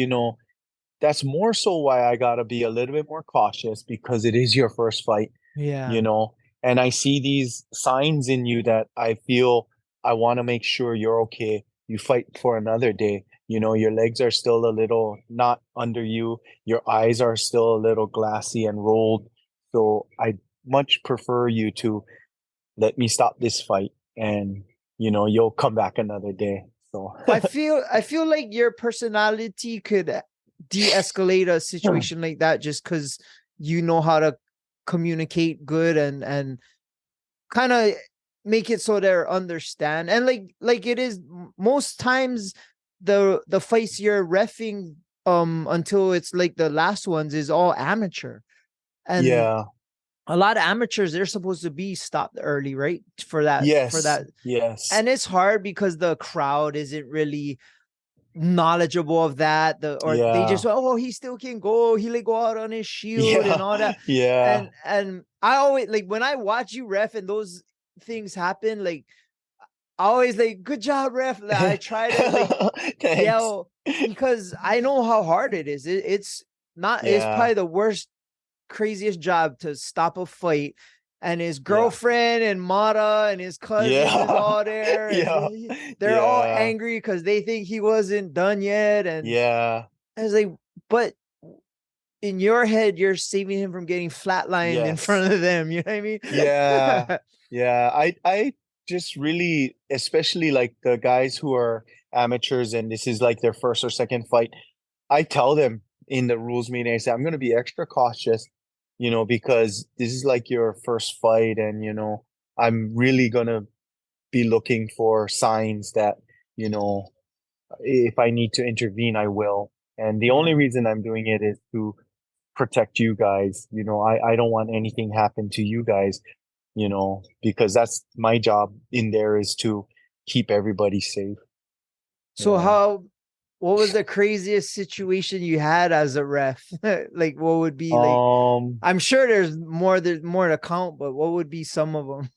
that's more so why I gotta be a little bit more cautious, because it is your first fight, you Yeah. know, and I see these signs in you that I feel I want to make sure you're okay. You fight for another day. Your legs are still a little not under you. Your eyes are still a little glassy and rolled. So I much prefer you to let me stop this fight, and you'll come back another day." So I feel like your personality could de-escalate a situation like that just because you know how to communicate good and kind of make it so they understand. And like it is most times the fights you're refing until it's like the last ones is all amateur. And yeah, a lot of amateurs, they're supposed to be stopped early, right? For that, for yes, that. yes, And it's hard because the crowd isn't really knowledgeable of that, or they just, Yeah. oh, he still can go, he like go out on his shield and Yeah. all that. Yeah. And I always like when I watch you ref and those things happen, like I always like, good job, ref. Like, I try to like Thanks. yell because I know how hard it is. It's Yeah. probably the worst, craziest job to stop a fight. And his Yeah. girlfriend and Mata and his cousins is Yeah. all there, Yeah. and they're all Yeah. angry because they think he wasn't done yet. And Yeah. I was like, but in your head, you're saving him from getting flatlined in Yes. front of them. You know what I mean? Yeah. Yeah. I just really, especially like the guys who are amateurs and this is like their first or second fight, I tell them in the rules meeting, I say, I'm gonna be extra cautious, because this is like your first fight and I'm really gonna be looking for signs that, you know, if I need to intervene, I will. And the only Yeah. reason I'm doing it is to protect you guys. I don't want anything happen to you guys, because that's my job in there is to keep everybody safe. So Yeah. what was the craziest situation you had as a ref? Like what would be like, Um, I'm sure there's more to count, but what would be some of them?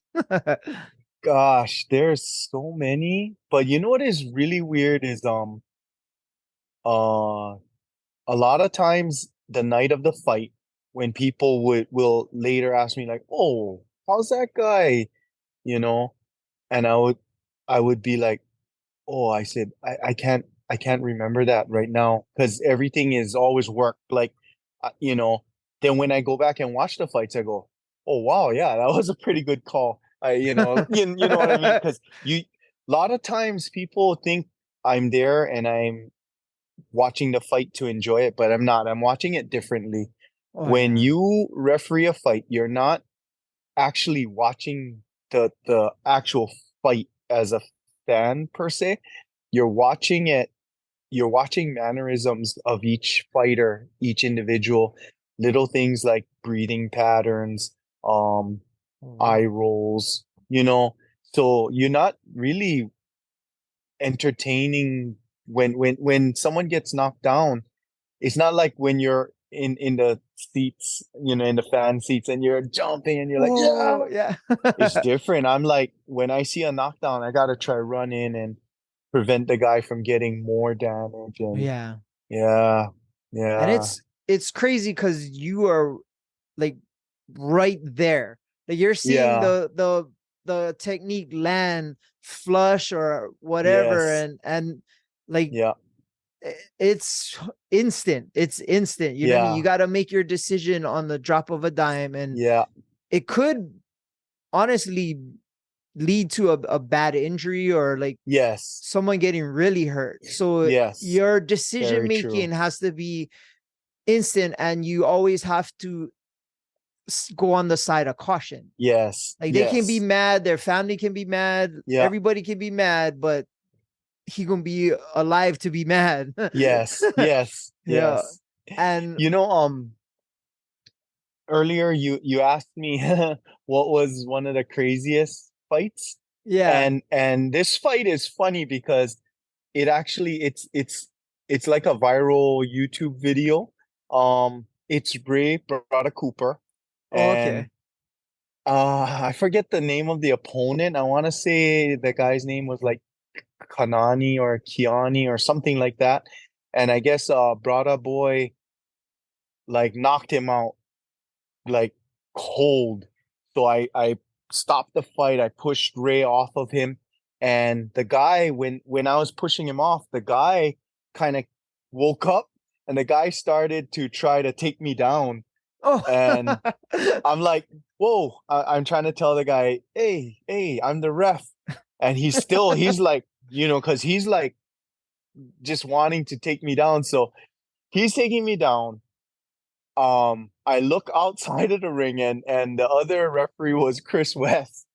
gosh, there's so many, but you know what is really weird is uh a lot of times the night of the fight when people will later ask me like, "Oh, how's that guy?" you know, and I would be like, "Oh," I said, I can't remember that right now because everything is always work." Like, uh, you know, then when I go back and watch the fights, I go, "Oh wow, yeah, that was a pretty good call." You know what I mean? Because a lot of times people think I'm there and I'm watching the fight to enjoy it, but I'm not. I'm watching it differently. Oh When yeah. you referee a fight, you're not actually watching the actual fight as a fan per se. You're watching it, you're watching mannerisms of each fighter, each individual, little things like breathing patterns, um, Oh, eye wow. rolls, so you're not really entertaining when someone gets knocked down. It's not like when you're in the seats, in the fan seats and you're jumping and you're like, yeah, Oh yeah. it's different. I'm like, when I see a knockdown, I gotta try run in and prevent the guy from getting more damage. And Yeah. yeah, And yeah, it's crazy because you are like right there. Like you're seeing yeah, the technique land flush or whatever, yes, and like yeah, it's instant. It's instant. You know what I mean? You yeah, got to make your decision on the drop of a dime, and yeah, it could honestly lead to a bad injury or like yes, someone getting really hurt. So yes, your decision very true. making has to be instant, and you always have to go on the side of caution. Yes, Like they can be yes, mad, their family can be mad, yeah, everybody can be mad, but he gonna be alive to be mad. yes, yes, Yeah. yes. And You know, earlier you asked me what was one of the craziest fights, yeah. and this fight is funny because it's like a viral YouTube video. It's Ray Brada Cooper, Oh, okay. and I forget the name of the opponent. I want to say the guy's name was like Kanani or Kiani or something like that. And I guess Brada Boy like knocked him out like cold. So I stopped the fight. I pushed Ray off of him, and the guy when I was pushing him off, the guy kind of woke up, and the guy started to try to take me down, Oh. and I'm like, whoa! I'm trying to tell the guy, hey, I'm the ref, and he's like, because he's like just wanting to take me down, so he's taking me down. I look outside of the ring and the other referee was Chris West.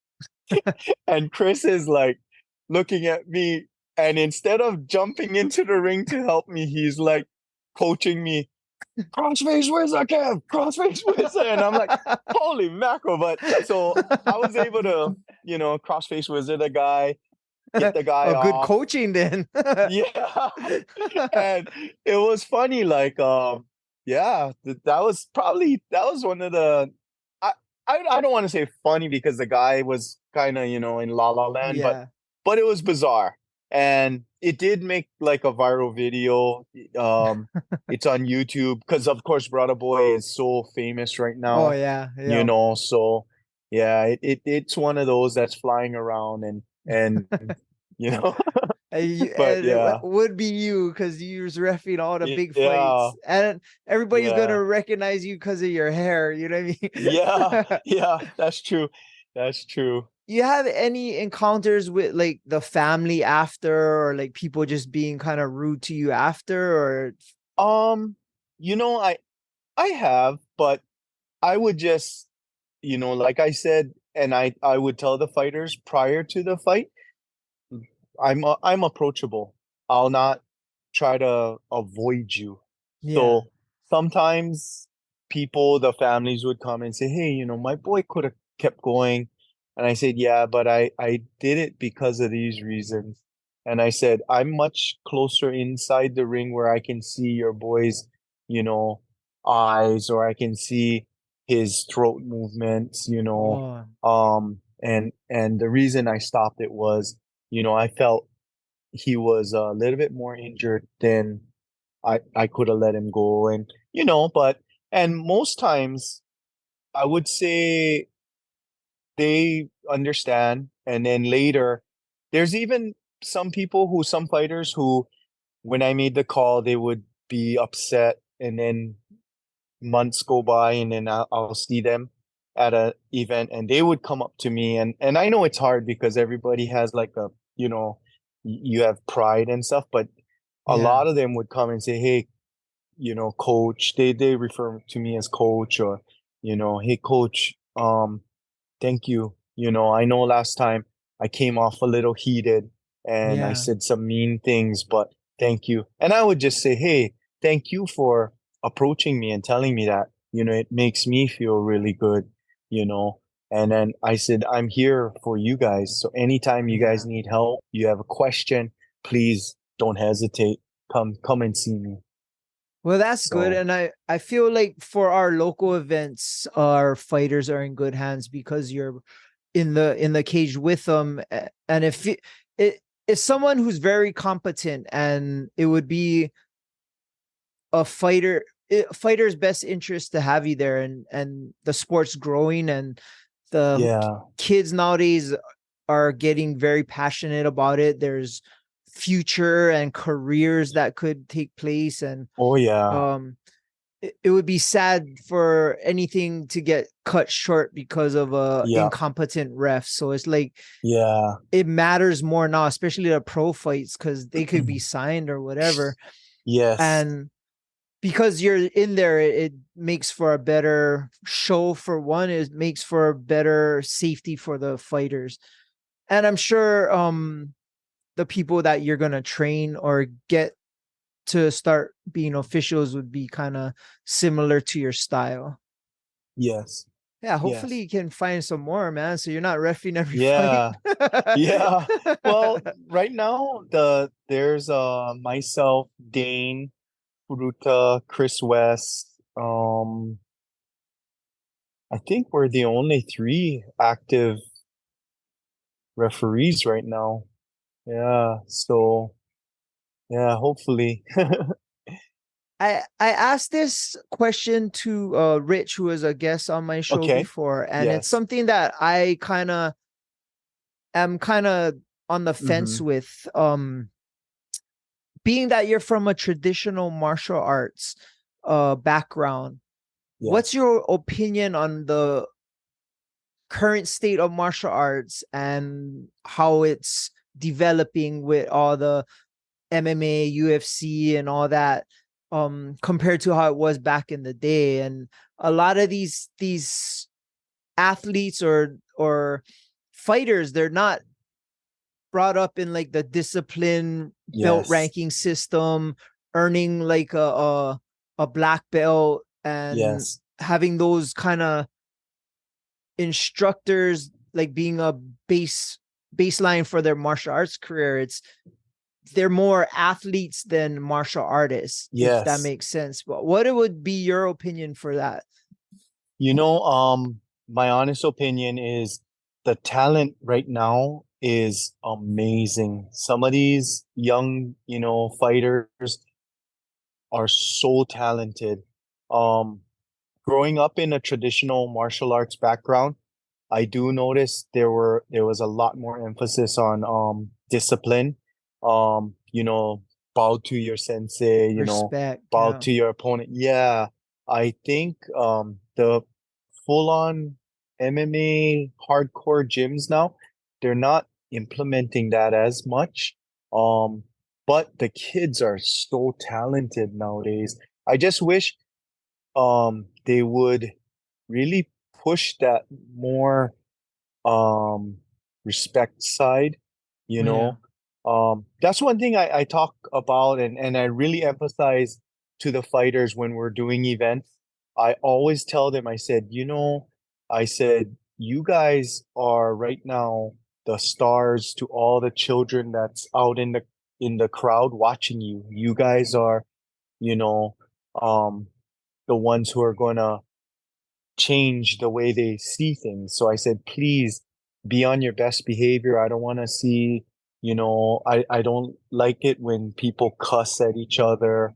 And Chris is like looking at me, and instead of jumping into the ring to help me, he's like coaching me, crossface wizard, Kev, crossface wizard. And I'm like, holy mackerel. But so I was able to, crossface wizard a guy. get the guy Oh, good off. coaching then. Yeah. And it was funny, like yeah, that was one of the I I don't want to say funny because the guy was kind of, in La La Land, Yeah. but it was bizarre. And it did make like a viral video. It's on YouTube because of course Brother Boy is so famous right Oh now, yeah, yeah. so yeah, it's one of those that's flying around and you know, but And it yeah. would be you because you was reffing all the big Yeah, fights, and everybody's yeah, gonna recognize you because of your hair. You know yeah, what I mean? yeah. That's true. That's true. You have any encounters with like the family after, or like people just being kind of rude to you after, or Um, I have, but I would just, like I said, and I would tell the fighters prior to the fight, I'm approachable. I'll not try to avoid you. yeah, So sometimes the families would come and say, "Hey, my boy could have kept going." And I said, "Yeah, but I did it because of these reasons." And I said, "I'm much closer inside the ring where I can see your boy's, you know, eyes, or I can see his throat movements, oh and the reason I stopped it was, I felt he was a little bit more injured than I could have let him go. And and most times I would say they understand. And then later, there's even some fighters who, when I made the call, they would be upset, and then months go by, and then I'll see them at a event, and they would come up to me. And I know it's hard because everybody has like you have pride and stuff, but a yeah, lot of them would come and say, "Hey, coach." They refer to me as coach, or "Hey, coach, thank you. I know last time I came off a little heated and I yeah, said some mean things, but thank you." And I would just say, "Hey, thank you for approaching me and telling me that. It makes me feel really good, you know." And then I said, "I'm here for you guys. So anytime you yeah. guys need help, you have a question, please don't hesitate. Come and see me." Well, that's good, So and I feel like for our local events, our fighters are in good hands because you're in the cage with them, and if it it's someone who's very competent, and it would be a fighter's best interest to have you there, and the sport's growing, and the yeah. kids nowadays are getting very passionate about it. There's future and careers that could take place, and Oh yeah. um it would be sad for anything to get cut short because of a Yeah. incompetent ref. So it's like Yeah. it matters more now, especially the pro fights, because they could be signed or whatever. Yes. And because you're in there, it makes for a better show. For one, it makes for a better safety for the fighters. And I'm sure the people that you're gonna train or get to start being officials would be kind of similar to your style. Yes. Yeah, hopefully Yes. you can find some more, man. So you're not reffing every fight. Yeah. Yeah. Well, right now there's myself, Dane, Furuta, Chris West. I think we're the only three active referees right now. Yeah. So yeah, hopefully. I asked this question to Rich, who was a guest on my show Okay. before, and it's Yes. something that I am kind of on the fence Mm-hmm. with. Being that you're from a traditional martial arts background, what's Yes. your opinion on the current state of martial arts and how it's developing with all the MMA, UFC, and all that, compared to how it was back in the day? And a lot of these athletes or fighters, they're not brought up in like the discipline belt Yes. ranking system, earning like a black belt, and Yes. having those kind of instructors like being a base baseline for their martial arts career. They're more athletes than martial artists, if that Yes. makes sense. But what would be your opinion for that? You know, my honest opinion is the talent right now is amazing. Some of these young, fighters are so talented. Um, Growing up in a traditional martial arts background, I do notice there was a lot more emphasis on discipline. Bow to your sensei, Respect. bow Yeah. to your opponent. Yeah. I think the full-on MMA hardcore gyms now, they're not implementing that as much. Um, but the kids are so talented nowadays. I just wish they would really push that more um respect side, you Yeah. know. That's one thing I talk about, and I really emphasize to the fighters when we're doing events. I always tell them, I said, you guys are right now the stars to all the children that's out in the crowd watching you. You guys are, you know, um the ones who are gonna change the way they see things. So I said, please be on your best behavior. I don't want to see, I don't like it when people cuss at each other.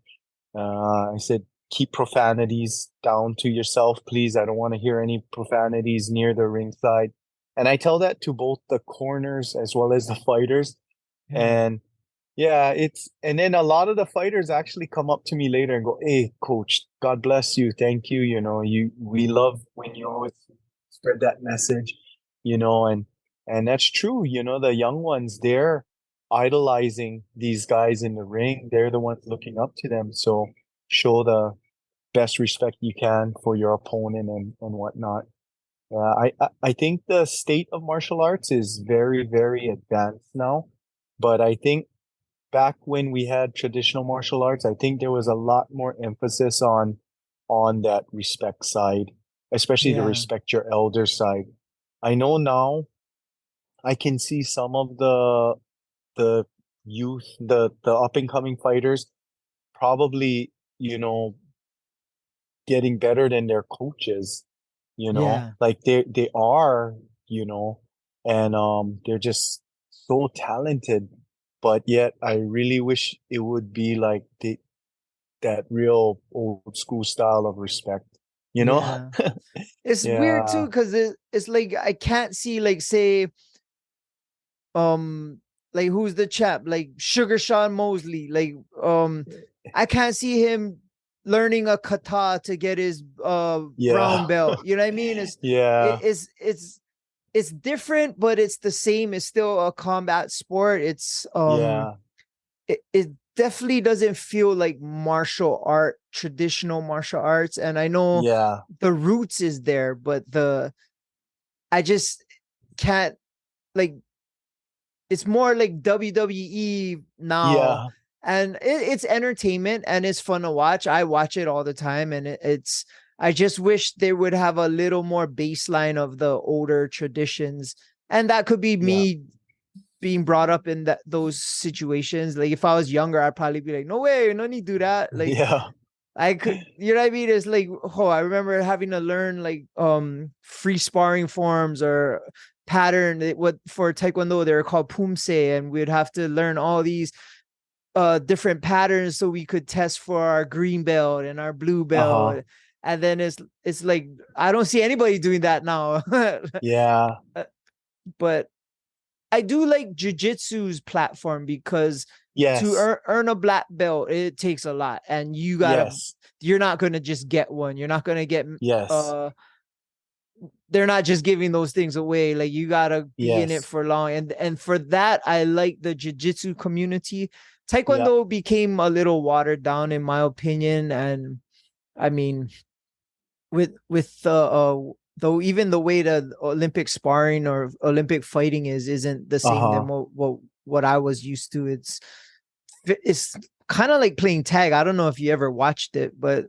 I said, keep profanities down to yourself, please. I don't want to hear any profanities near the ringside. And I tell that to both the corners as well as the fighters. Yeah. And yeah, and then a lot of the fighters actually come up to me later and go, "Hey, coach, God bless you. Thank you. We love when you always spread that message, and that's true. The young ones, they're idolizing these guys in the ring. They're the ones looking up to them. So show the best respect you can for your opponent and whatnot. I think the state of martial arts is very, very advanced now, but I think back when we had traditional martial arts, I think there was a lot more emphasis on that respect side, especially the Yeah. respect your elder side. I know now I can see some of the youth, the up and coming fighters probably, getting better than their coaches, Yeah. like they are, you know, and they're just so talented. But yet I really wish it would be like that real old school style of respect, you know? Yeah. It's weird Yeah. too, because it's like I can't see, like, say, um like, who's the chap, like Sugar Sean Mosley, like, I can't see him learning a kata to get his brown Yeah. belt. You know what I mean? Yeah. It's different, but it's the same. It's still a combat sport. Yeah. It definitely doesn't feel like traditional martial arts. And I know Yeah. the roots is there, but I just can't, like, it's more like WWE now. Yeah. And it's entertainment and it's fun to watch. I watch it all the time, and I just wish they would have a little more baseline of the older traditions. And that could be Yeah. me being brought up in those situations. Like, if I was younger, I'd probably be like, no way, no need to do that. Like, Yeah. I could, you know what I mean? It's like, oh, I remember having to learn, like, free sparring forms or pattern. What for Taekwondo they were called pumse, and we'd have to learn all these different patterns so we could test for our green belt and our blue Uh-huh. belt. And then it's like, I don't see anybody doing that now. Yeah. But I do like jujitsu's platform, because to Yes. earn a black belt, it takes a lot, and Yes. you're not gonna just get one. You're not gonna get Yes. they're not just giving those things away. Like, you gotta be in it Yes. for long, and for that, I like the jiu-jitsu community. Yeah. Taekwondo became a little watered down, in my opinion, and I mean, with though, even the way the Olympic sparring or Olympic fighting isn't the same than Uh-huh. what I was used to. It's kind of like playing tag. I don't know if you ever watched it, but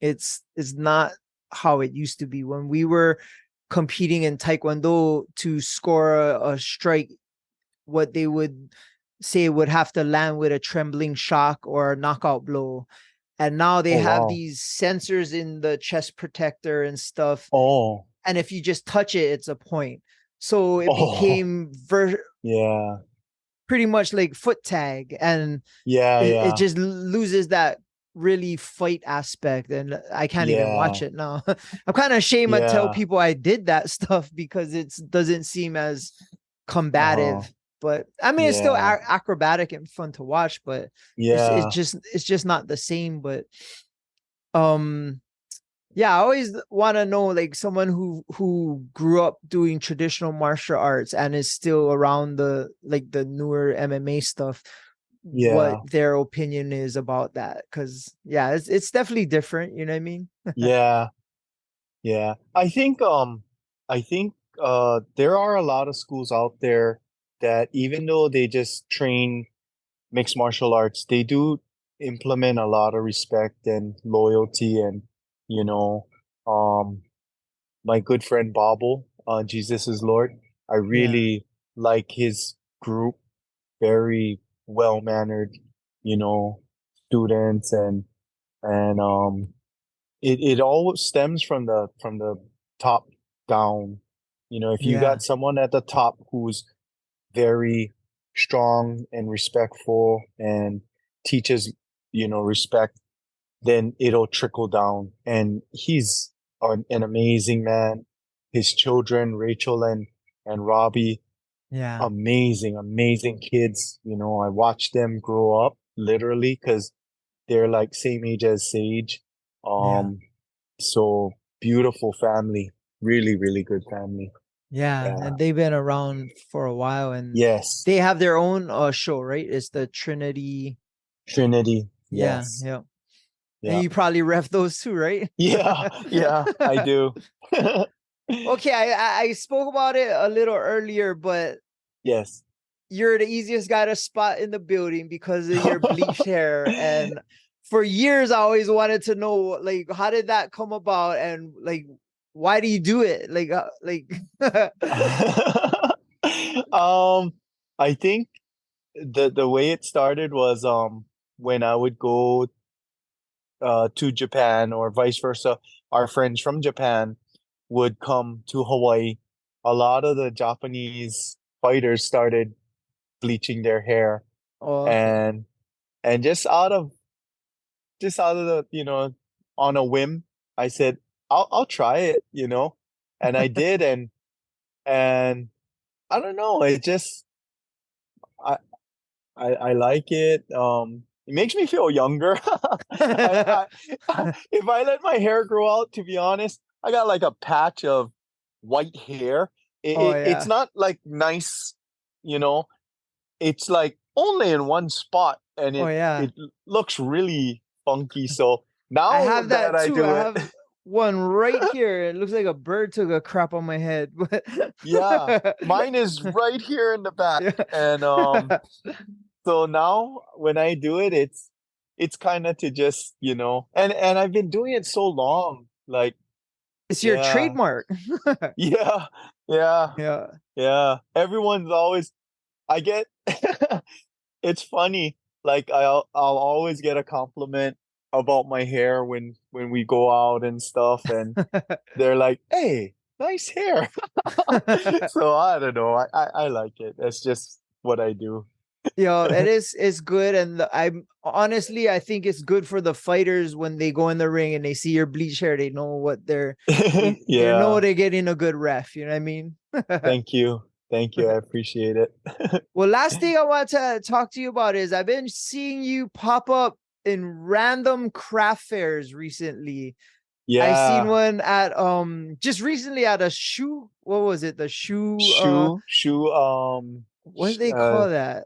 it's not how it used to be when we were competing in Taekwondo to score a strike, what they would say would have to land with a trembling shock or a knockout blow. And now they Oh have wow. these sensors in the chest protector and stuff. Oh. And if you just touch it, it's a point. So it Oh. became Yeah. pretty much like foot tag, and Yeah, it yeah. just loses that really fight aspect, and I can't even watch Yeah. it now. I'm kind of ashamed to tell Yeah. people I did that stuff because it doesn't seem as Uh-huh. combative. But I mean, it's still Yeah. acrobatic and fun to watch, but Yeah. it's just not the same. But um yeah, I always want to know, like, someone who grew up doing traditional martial arts and is still around the, like, the newer MMA stuff, what Yeah. their opinion is about that. Because yeah, it's definitely different, you know what I mean? Yeah. Yeah. I think there are a lot of schools out there that even though they just train mixed martial arts, they do implement a lot of respect and loyalty and you know, um my good friend Bobble, Jesus is Lord. I Yeah, really like his group, very well-mannered, you know, students and it all stems from the top down. You know, if you yeah, got someone at the top who's very strong and respectful and teaches, you know, respect, then it'll trickle down. And he's an amazing man. His children, Rachel and Robbie, yeah, amazing, amazing kids. You know, I watched them grow up literally because they're like same age as Sage. yeah, Um, so beautiful family, really, really good family. yeah. Yeah. And they've been around for a while, and Yes. they have their own show, right? It's the Trinity. Trinity. Yeah, Yes. yeah. And Yeah. you probably ref those too, right? Yeah. Yeah. I do. Okay, I spoke about it a little earlier, but Yes. you're the easiest guy to spot in the building because of your bleached hair. And for years, I always wanted to know, like, how did that come about, and like, why do you do it? Like, Um, I think the way it started was when I would go to Japan or vice versa. Our friends from Japan would come to Hawaii. A lot of the Japanese fighters started bleaching their hair oh, okay. and just out of the, you know, on a whim, I said, I'll try it, you know. And I did and I don't know, it just I I like it. It makes me feel younger. If I let my hair grow out, to be honest, I got like a patch of white hair. Oh It's yeah. not like nice, you know. It's like only in one spot, and Oh yeah. it looks really funky. So I now have that that I too. I do it, have one right here. It looks like a bird took a crap on my head, but yeah, mine is right here in the back, yeah. and so now when I do it, it's kind of to just, you know, and I've been doing it so long, like It's your yeah, trademark. yeah, yeah, Yeah. yeah. Everyone's always I get it's funny. Like I'll always get a compliment about my hair when we go out and stuff, and they're like, "Hey, nice hair." So I don't know. I like it. That's just what I do. It's good, and I'm honestly, I think it's good for the fighters when they go in the ring and they see your bleach hair. They know what they know Yeah. they're getting a good ref. You know what I mean? Thank you. Thank you. I appreciate it. Well, last thing I want to talk to you about is I've been seeing you pop up in random craft fairs recently. I seen Yeah. one at just recently at a shoe. What was it? The shoe Shoe, what do they call that?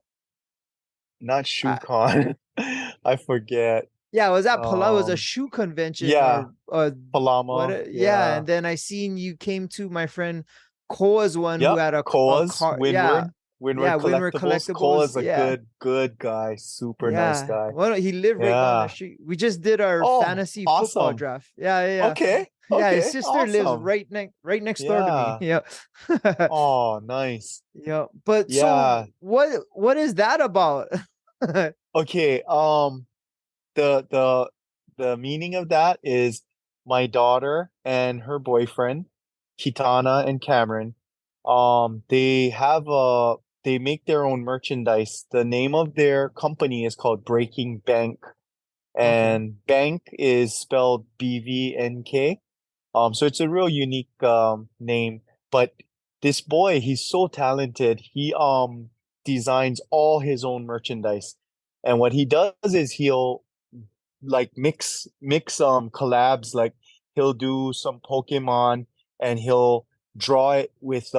not shoe I, con. I forget. yeah, it was at Palau. It was a Um, shoe convention, yeah, or Palama. yeah. Yeah. And then I seen you came to my friend Koa's one, who Yep. had a Cole's car. Yeah, Windward. yeah, Windward Winter Collectibles. Cole Collectibles. is a Yeah, good guy. Super nice yeah. guy. Well, he lived right down the Yeah. street. We just did our Oh, fantasy football awesome. draft. Yeah, yeah, yeah. Okay. Yeah, his Okay, sister lives awesome. right next door to me. Yeah. Yeah. Oh, nice. Yeah. But so Yeah. what is that about? Okay. The the meaning of that is my daughter and her boyfriend, Kitana and Cameron. They have a they make their own merchandise. The name of their company is called Breaking Bank, Okay. and bank is spelled BVNK. So it's a real unique name. But this boy, he's so talented. He designs all his own merchandise. And what he does is he'll like mix collabs, like he'll do some Pokemon and he'll draw it with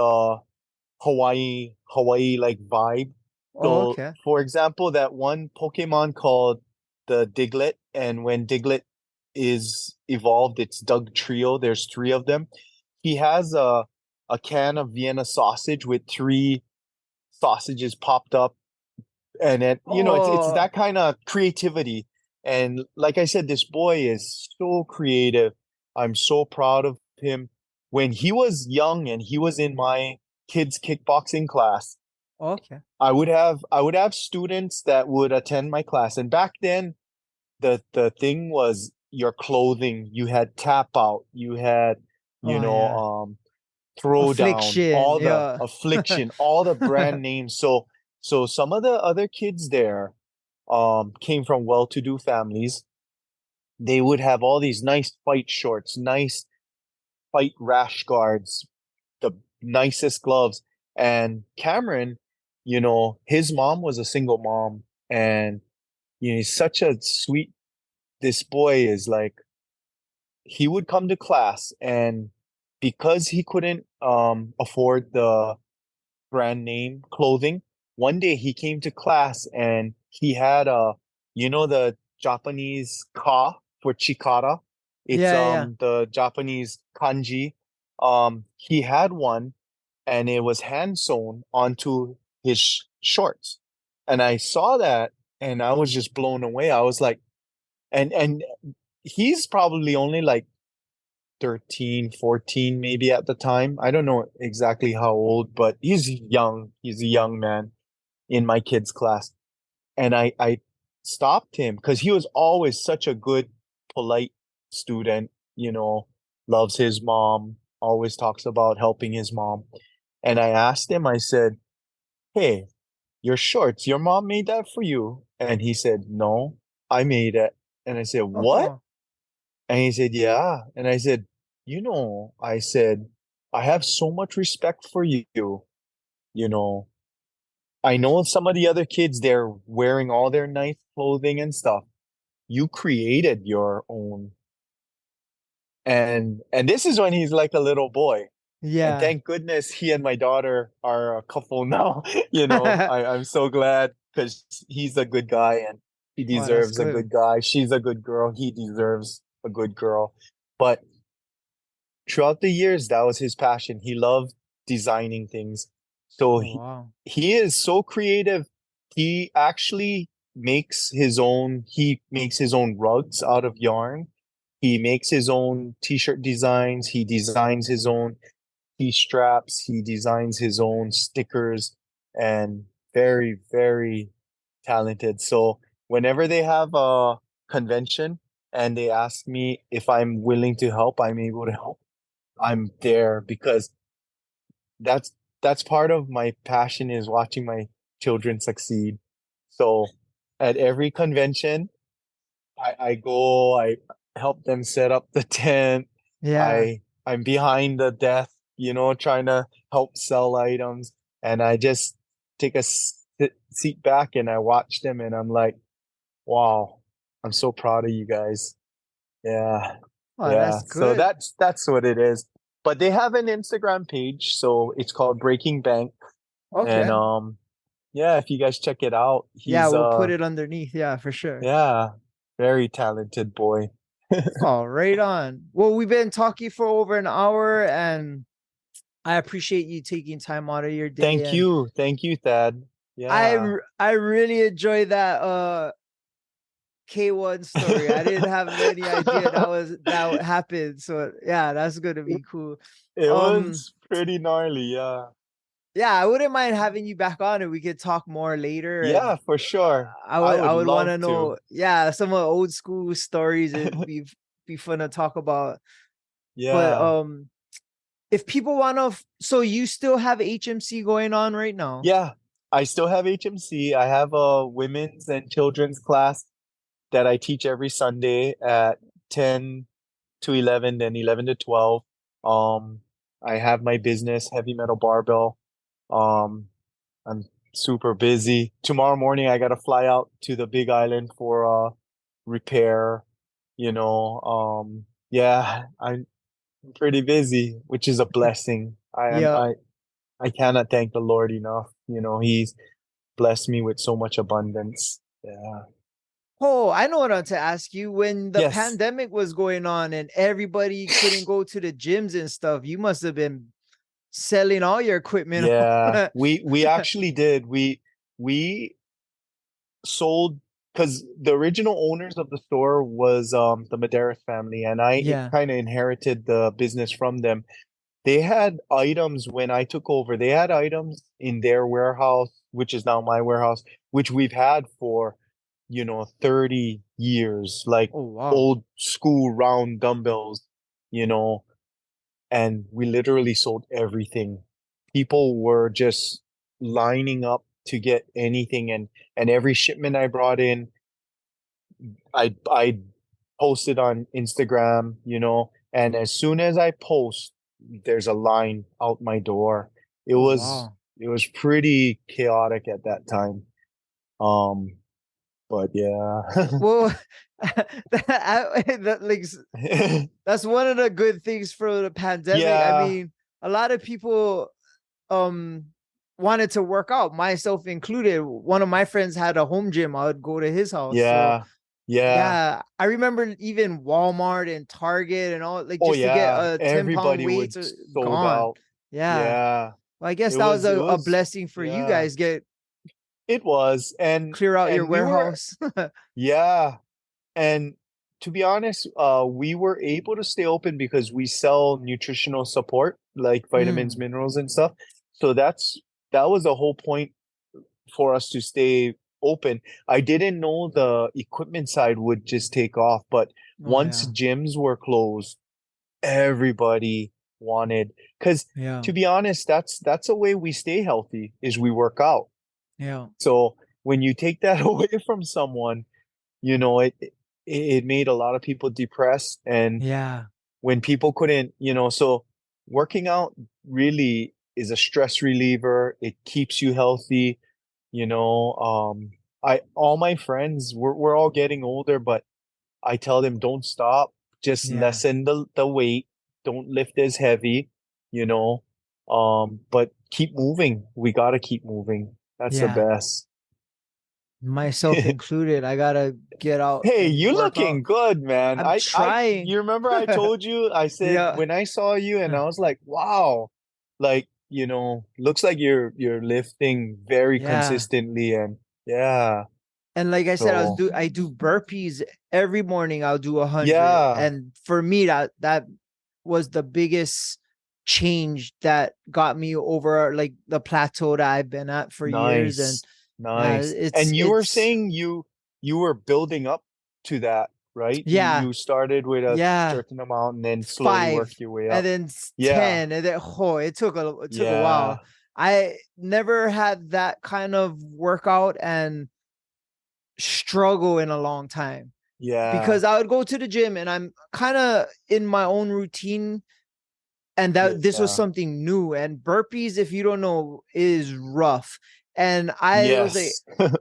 Hawaii like vibe. Oh, So okay. for example, that one Pokemon called the Diglett, and when Diglett is evolved, it's Doug Trio. There's three of them. He has a can of Vienna sausage with three sausages popped up, and it's Oh, that kind of creativity. And like I said, this boy is so creative. I'm so proud of him. When he was young and he was in my kids kickboxing class, okay. I would have students that would attend my class. And back then, the thing was your clothing. You had tap out, you had, you Oh know, yeah. throwdown, Affliction. all the Yeah. affliction, all the brand names. So some of the other kids there came from well-to-do families. They would have all these nice fight shorts, nice fight rash guards, the nicest gloves. And Cameron, his mom was a single mom, and he's such a sweet. This boy is like, he would come to class, and because he couldn't afford the brand name clothing, one day he came to class and he had the Japanese ka for chikara. It's Yeah, yeah. the Japanese kanji. He had one, and it was hand sewn onto his shorts. And I saw that and I was just blown away. I was like, and he's probably only like 13, 14 maybe at the time. I don't know exactly how old, but he's young. He's a young man in my kids' class. And I stopped him because he was always such a good, polite student, loves his mom, always talks about helping his mom. And I asked him, I said, "Hey, your shorts, your mom made that for you?" And he said, "No, I made it." And I said, "What?" Oh, And he said, "Yeah." And I said, I said, "I have so much respect for you. You know, I know some of the other kids, they're wearing all their nice clothing and stuff. You created your own." And this is when he's like a little boy. And yeah. thank goodness he and my daughter are a couple now. I'm so glad because he's a good guy and he Oh, that's deserves a good. good guy. She's a good girl. He deserves a good girl. But throughout the years, that was his passion. He loved designing things. So Oh, wow. he is so creative. He makes his own rugs out of yarn. He makes his own t-shirt designs. He designs his own straps. He designs his own stickers, and very, very talented. So whenever they have a convention and they ask me if I'm willing to help, I'm able to help. I'm there because that's that's part of my passion, is watching my children succeed. So at every convention, I go, I help them set up the tent. Yeah. I'm behind the desk, trying to help sell items, and I just take a seat back and I watch them, and I'm like, wow, I'm so proud of you guys. Yeah. Oh, Yeah. that's So good. that's what it is. But they have an Instagram page, so it's called Breaking Bank. And Okay. yeah, if you guys check it out, Yeah, he's we'll put it underneath. Yeah, for sure. yeah, very talented boy. Oh, right on. Well, we've been talking for over an hour and I appreciate you taking time out of your day Thank and you. Thank you, Thad. Yeah. I really enjoy that K1 story. I didn't have any idea that happened. So yeah, that's gonna be cool. It Um, was pretty gnarly, yeah. yeah, I wouldn't mind having you back on and we could talk more later. And Yeah, for sure. I I would would want love to to. know, yeah, some of the old school stories. It'd be fun to talk about. But Yeah. if people want to, so you still have HMC going on right now? Yeah. I still have HMC. I have a women's and children's class that I teach every Sunday at 10 to 11, then 11 to 12. Um, I have my business, Heavy Metal Barbell. Um, I'm super busy. Tomorrow morning, I gotta fly out to the Big Island for repair. Yeah, I'm pretty busy, which is a blessing. Yeah. I cannot thank the Lord enough. He's blessed me with so much abundance. Yeah. Oh, I know what to ask you. When the Yes. pandemic was going on and everybody couldn't go to the gyms and stuff, you must have been selling all your equipment. Yeah. We actually did. We sold because the original owners of the store was the Medeiros family, and I Yeah. kind of inherited the business from them. They had items when I took over. They had items in their warehouse, which is now my warehouse, which we've had for 30 years, like Oh, wow. old school round dumbbells, you know, and we literally sold everything. People were just lining up to get anything, and every shipment I brought in, I posted on Instagram, and as soon as I post, there's a line out my door. It Oh, was wow. it was pretty chaotic at that time. Um, but yeah. Well, like, that's one of the good things for the pandemic. I Yeah, mean, a lot of people um wanted to work out, myself included. One of my friends had a home gym. I would go to his house. So yeah, yeah. yeah, I remember even Walmart and Target and all, like Oh just to get yeah, a 10-pound everybody weight would sold gone. out. Yeah. Yeah. Well, I guess It that was was it a was blessing for you yeah. guys. Get It was clear out your we were warehouse. yeah. And to be honest, we were able to stay open because we sell nutritional support like vitamins, Mm, minerals, and stuff. So that was the whole point for us to stay open. I didn't know the equipment side would just take off, but oh once yeah. gyms were closed, everybody wanted, because Yeah. to be honest, that's a way we stay healthy is we work out. Yeah. So when you take that away from someone, it made a lot of people depressed. And Yeah. when people couldn't, so working out really is a stress reliever. It keeps you healthy. You know, I all my friends, we're all getting older, but I tell them don't stop, just Yeah. lessen the weight, don't lift as heavy, you know. But keep moving. We gotta keep moving. That's the Yeah. best. Myself included. I gotta get out Hey, and you work out. looking good, man. I'm You trying. remember I told you, I said Yeah. when I saw you and I was like, wow, like, looks like you're lifting very Yeah. consistently and yeah. And like I said, So I do burpees every morning. I'll do 100. yeah, And for me, that was the biggest change that got me over like the plateau that I've been at for years. And nice, yeah, nice. And you were saying you were building up to that, right? yeah, You started with a yeah, certain amount and then slowly 5 work your way and up. then Yeah, 10 and then it took a while. yeah, I never had that kind of workout and struggle in a long time yeah, because I would go to the gym and I'm kind of in my own routine, and that this was yeah. something new. And burpees, if you don't know, is rough. And I was like, Yes.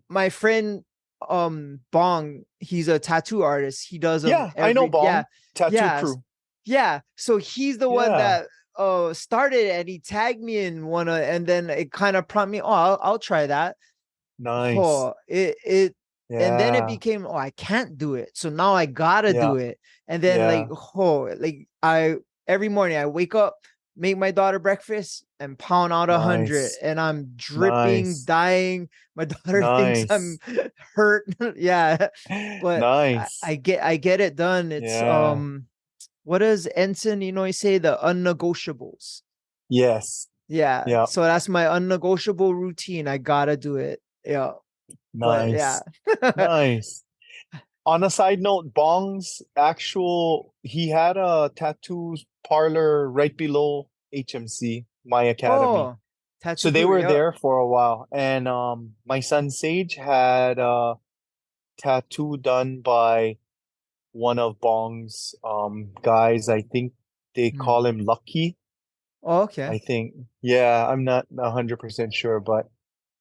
my friend Bong, he's a tattoo artist. He does them Yeah, I know every, yeah, Bong. Tattoo yeah, crew. yeah. So he's the one Yeah, that started, and he tagged me in one, and then it kind of prompted me, oh, I'll try that. nice. Oh, it and then it Yeah, became, oh, I can't do it, so now I gotta yeah, do it. And then like, yeah, oh, like I every morning I wake up, make my daughter breakfast and pound out 100, Nice. and I'm dripping, Nice. dying. My daughter thinks I'm Nice. hurt. Yeah, but Nice. I get it done. It's Yeah. what does Ensign, you say the unnegotiables. Yes. Yeah, Yeah. so that's my unnegotiable routine. I gotta do it. Yeah, but yeah. Nice. Nice. On a side note, Bong's he had a tattoo parlor right below HMC, my academy. Oh, So tattoo they guru. were Yeah. there for a while. And my son Sage had a tattoo done by one of Bong's guys. I think they Hmm. call him Lucky. Oh, okay. I think. Yeah, I'm not 100% sure, but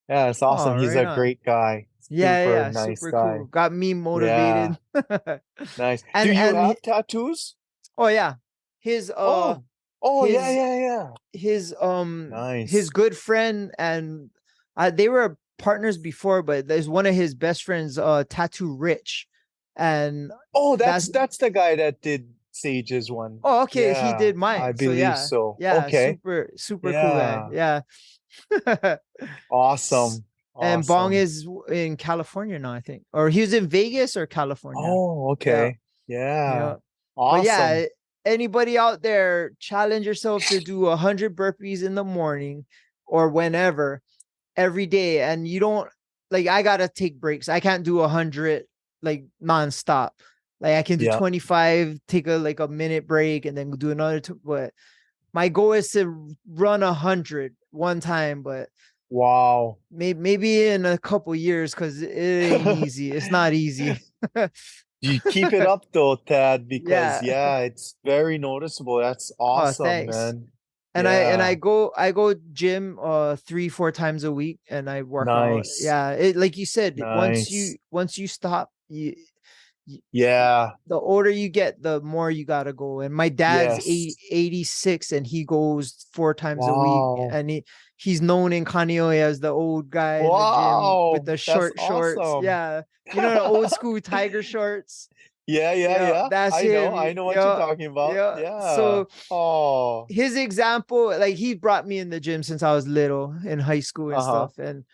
yeah, it's awesome. Oh, He's right a on. great guy. Yeah, Super yeah, nice super guy. cool. Got me motivated. Yeah, nice. Do and you and have tattoos? oh yeah, his Oh, oh yeah, his yeah, yeah. his Nice. good friend, and they were partners before, but there's one of his best friends, Tattoo Rich, and Oh, that's that's the guy that did Sage's one. oh okay, he Yeah, did I mine. So believe yeah, so. yeah, Okay. super cool guy. Yeah. Yeah. Awesome. And Bong Awesome. is in California now, I think, or he was in Vegas or California. Oh, Yeah, okay. Yeah. yeah. But Awesome. yeah, anybody out there, challenge yourself to do 100 burpees in the morning or whenever, every day. And you don't, like, I gotta take breaks. I can't do 100 like nonstop. Like I can do Yeah. 25, take a minute break, and then do another two. But my goal is to run 100 one time, but Wow. maybe in a couple years, because it ain't easy. It's not easy. You keep it up though, Tad, because Yeah. yeah, it's very noticeable. That's Oh, awesome, thanks. man. And I Yeah. go gym 3-4 times a week, and I work out. Nice. Yeah, it, like you said, Nice. once you stop, you Yeah. the older you get, the more you gotta go. And my dad's Yes. 86, and he goes 4 times a week, Wow. and he's known in Kaneohe as the old guy in the gym with Wow. the That's short shorts. awesome. Yeah, the old school tiger shorts. Yeah, yeah, Yeah, yeah. that's I know. him. I know what you're Yeah, talking about. yeah. Yeah. So Oh. his example, like, he brought me in the gym since I was little in high school and Uh-huh. stuff. And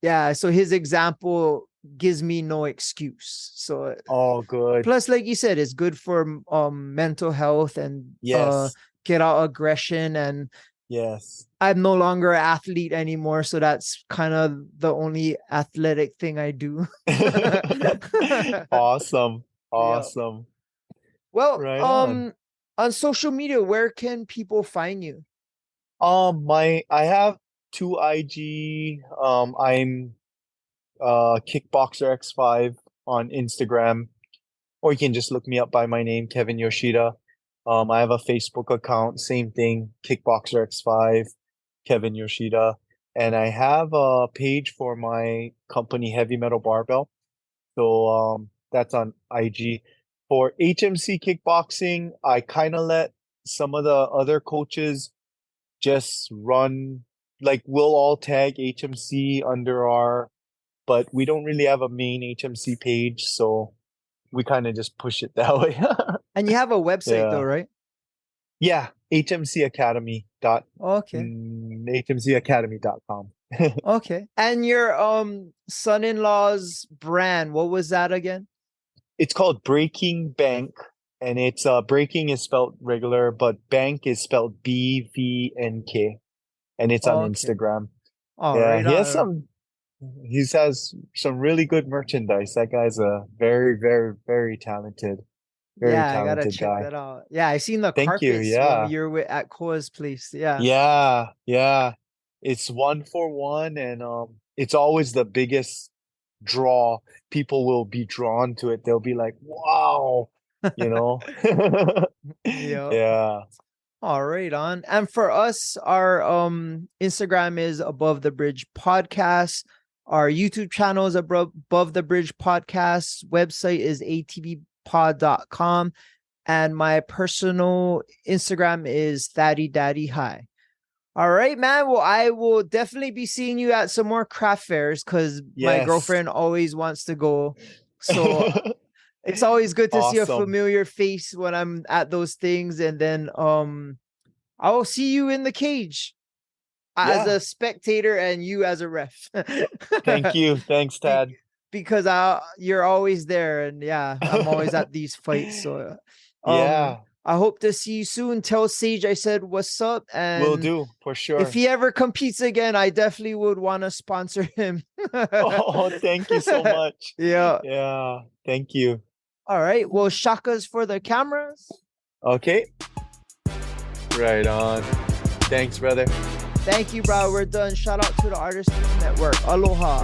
yeah, so his example gives me no excuse. So Oh, good. plus, like you said, it's good for mental health, and Yes. get out aggression. And Yes. I'm no longer an athlete anymore, so that's kind of the only athletic thing I do. Awesome. Yeah. Awesome. Well, Right on. on social media, where can people find you? I have two IG. I'm Kickboxer X5 on Instagram, or you can just look me up by my name, Kevin Yoshida. I have a Facebook account, same thing, Kickboxer X5, Kevin Yoshida. And I have a page for my company, Heavy Metal Barbell. So that's on IG. For HMC kickboxing, I kind of let some of the other coaches just run, like we'll all tag HMC under but we don't really have a main HMC page, so we kind of just push it that way. And you have a website though, Yeah. right? Yeah, Okay. hmcacademy.com. Okay. And your son-in-law's brand, what was that again? It's called Breaking Bank, and it's breaking is spelled regular, but bank is spelled BVNK, and it's on Okay. Instagram. All Yeah, right. he has some really good merchandise. That guy's a very, very, very Yeah, I gotta talented check guy. that out. Yeah, I seen the Thank you. carpets when Yeah. you're at Koa's place. Yeah. Yeah, yeah. It's 1 for 1, and it's always the biggest draw. People will be drawn to it. They'll be like, "Wow," you know. Yeah. Yeah. All right, on. And for us, our Instagram is Above the Bridge Podcast. Our YouTube channel is Above the Bridge Podcast. Website is atbpod.com. And my personal Instagram is Thaddy Daddy High. All right, man. Well, I will definitely be seeing you at some more craft fairs, because my Yes. girlfriend always wants to go. So it's always good to see a Awesome. familiar face when I'm at those things. And then I will see you in the cage as a spectator and you as a ref. Thank you. Thanks, Tad. Because you're always there, and I'm always at these fights. So Yeah. I hope to see you soon. Tell Sage I said what's up, and Will do, for sure. if he ever competes again, I definitely would want to sponsor him. Oh, thank you so much. Yeah. Yeah. Thank you. All right. Well, shakas for the cameras. Okay. Right on. Thanks, brother. Thank you, bro. We're done. Shout out to the Artist Network. Aloha.